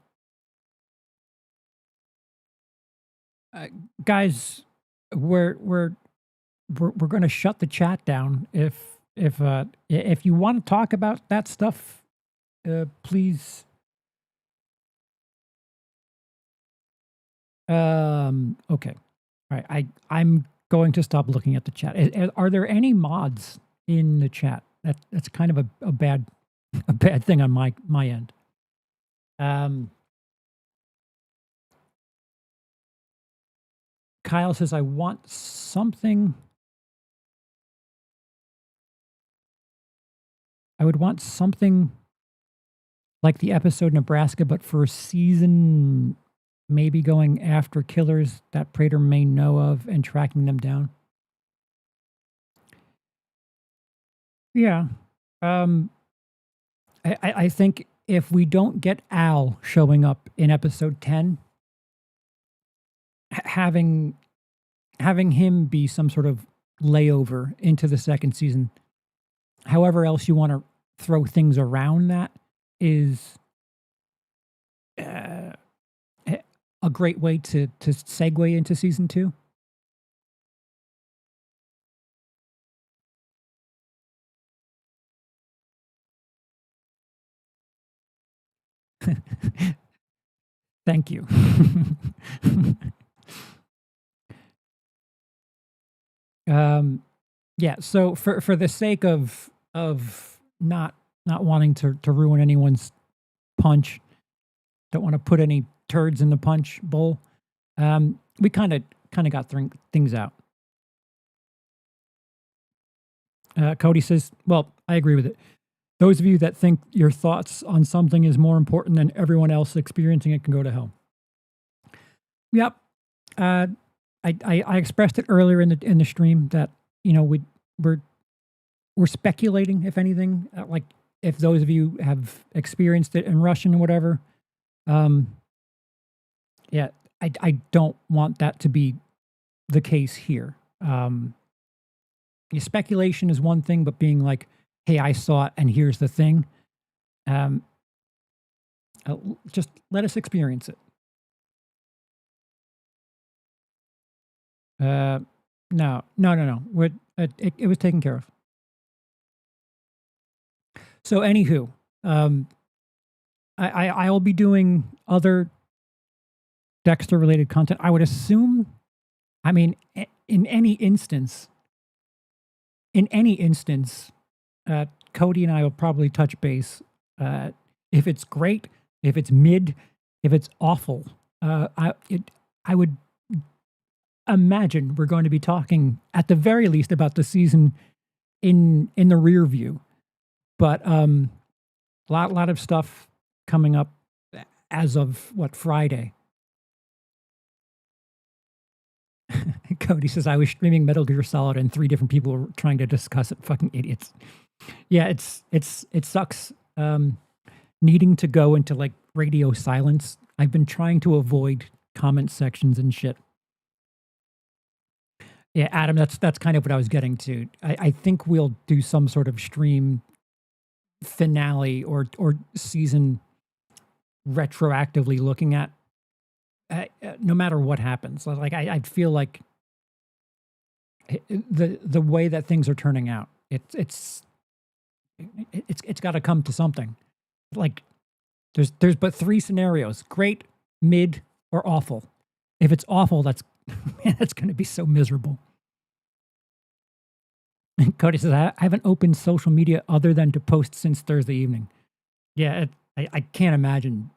Guys, we're going to shut the chat down. If you want to talk about that stuff, please. Okay. All right. I'm going to stop looking at the chat. Are there any mods in the chat? That's kind of a bad thing on my end. Kyle says, I want something. I would want something like the episode Nebraska, but for a season, maybe going after killers that Prater may know of and tracking them down. Yeah. I think if we don't get Al showing up in episode 10, having him be some sort of layover into the second season, however else you want to throw things around that, is a great way to segue into season 2. Thank you. Yeah. So for the sake of not wanting to ruin anyone's punch, don't want to put any turds in the punch bowl. We kind of got things out. Cody says, "Well, I agree with it. Those of you that think your thoughts on something is more important than everyone else experiencing it can go to hell." Yep. I expressed it earlier in the stream that we're speculating, if anything, like if those of you have experienced it in Russian or whatever. Yeah, I don't want that to be the case here. Speculation is one thing, but being like, hey, I saw it and here's the thing. Just let us experience it. No. It was taken care of. So, anywho, I'll be doing other Dexter related content. I would assume, I mean, in any instance, Cody and I will probably touch base. If it's great, if it's mid, if it's awful, I would imagine we're going to be talking at the very least about the season in the rear view. But lot of stuff coming up as of Friday. Cody says I was streaming Metal Gear Solid and 3 different people were trying to discuss it. Fucking idiots. Yeah, it sucks. Needing to go into like radio silence. I've been trying to avoid comment sections and shit. Yeah, Adam, that's kind of what I was getting to. I think we'll do some sort of stream finale or season retroactively looking at no matter what happens. Like I feel like the way that things are turning out, it's got to come to something. Like there's but 3 scenarios: great, mid, or awful. If it's awful, that's going to be so miserable. And Cody says, I haven't opened social media other than to post since Thursday evening. Yeah, I can't imagine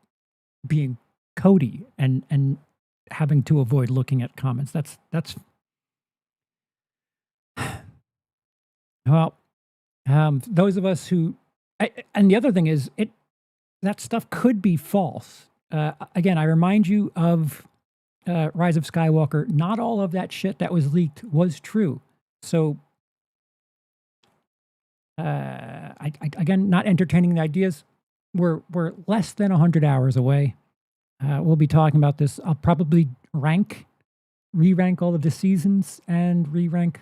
being Cody and having to avoid looking at comments. That's well, those of us who, and the other thing is, that stuff could be false. Again, I remind you of Rise of Skywalker. Not all of that shit that was leaked was true. So, again, not entertaining the ideas. We're less than 100 hours away. We'll be talking about this. I'll probably re-rank all of the seasons and re-rank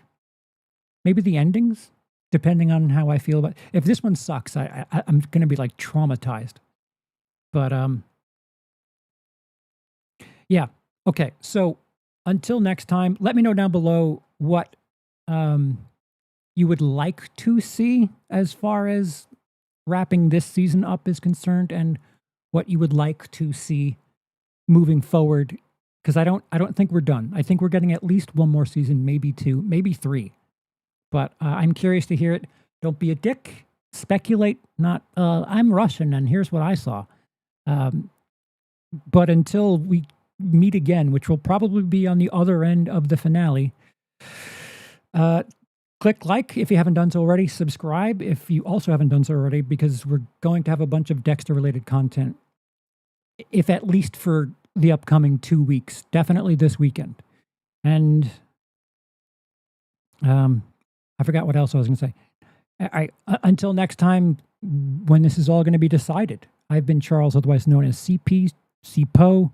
maybe the endings, depending on how I feel about it. If this one sucks, I'm going to be like traumatized. But yeah. Okay. So until next time, let me know down below what you would like to see as far as wrapping this season up is concerned, and what you would like to see moving forward. Because I don't think we're done. I think we're getting at least one more season, maybe 2, maybe 3. But I'm curious to hear it. Don't be a dick. Speculate. Not, I'm Russian and here's what I saw. But until we meet again, which will probably be on the other end of the finale, click like if you haven't done so already. Subscribe if you also haven't done so already, because we're going to have a bunch of Dexter-related content, if at least for the upcoming 2 weeks. Definitely this weekend. And I forgot what else I was going to say. Until next time, when this is all going to be decided, I've been Charles, otherwise known as CP, CPO,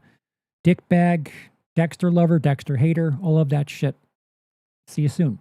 Dickbag, Dexter Lover, Dexter Hater, all of that shit. See you soon.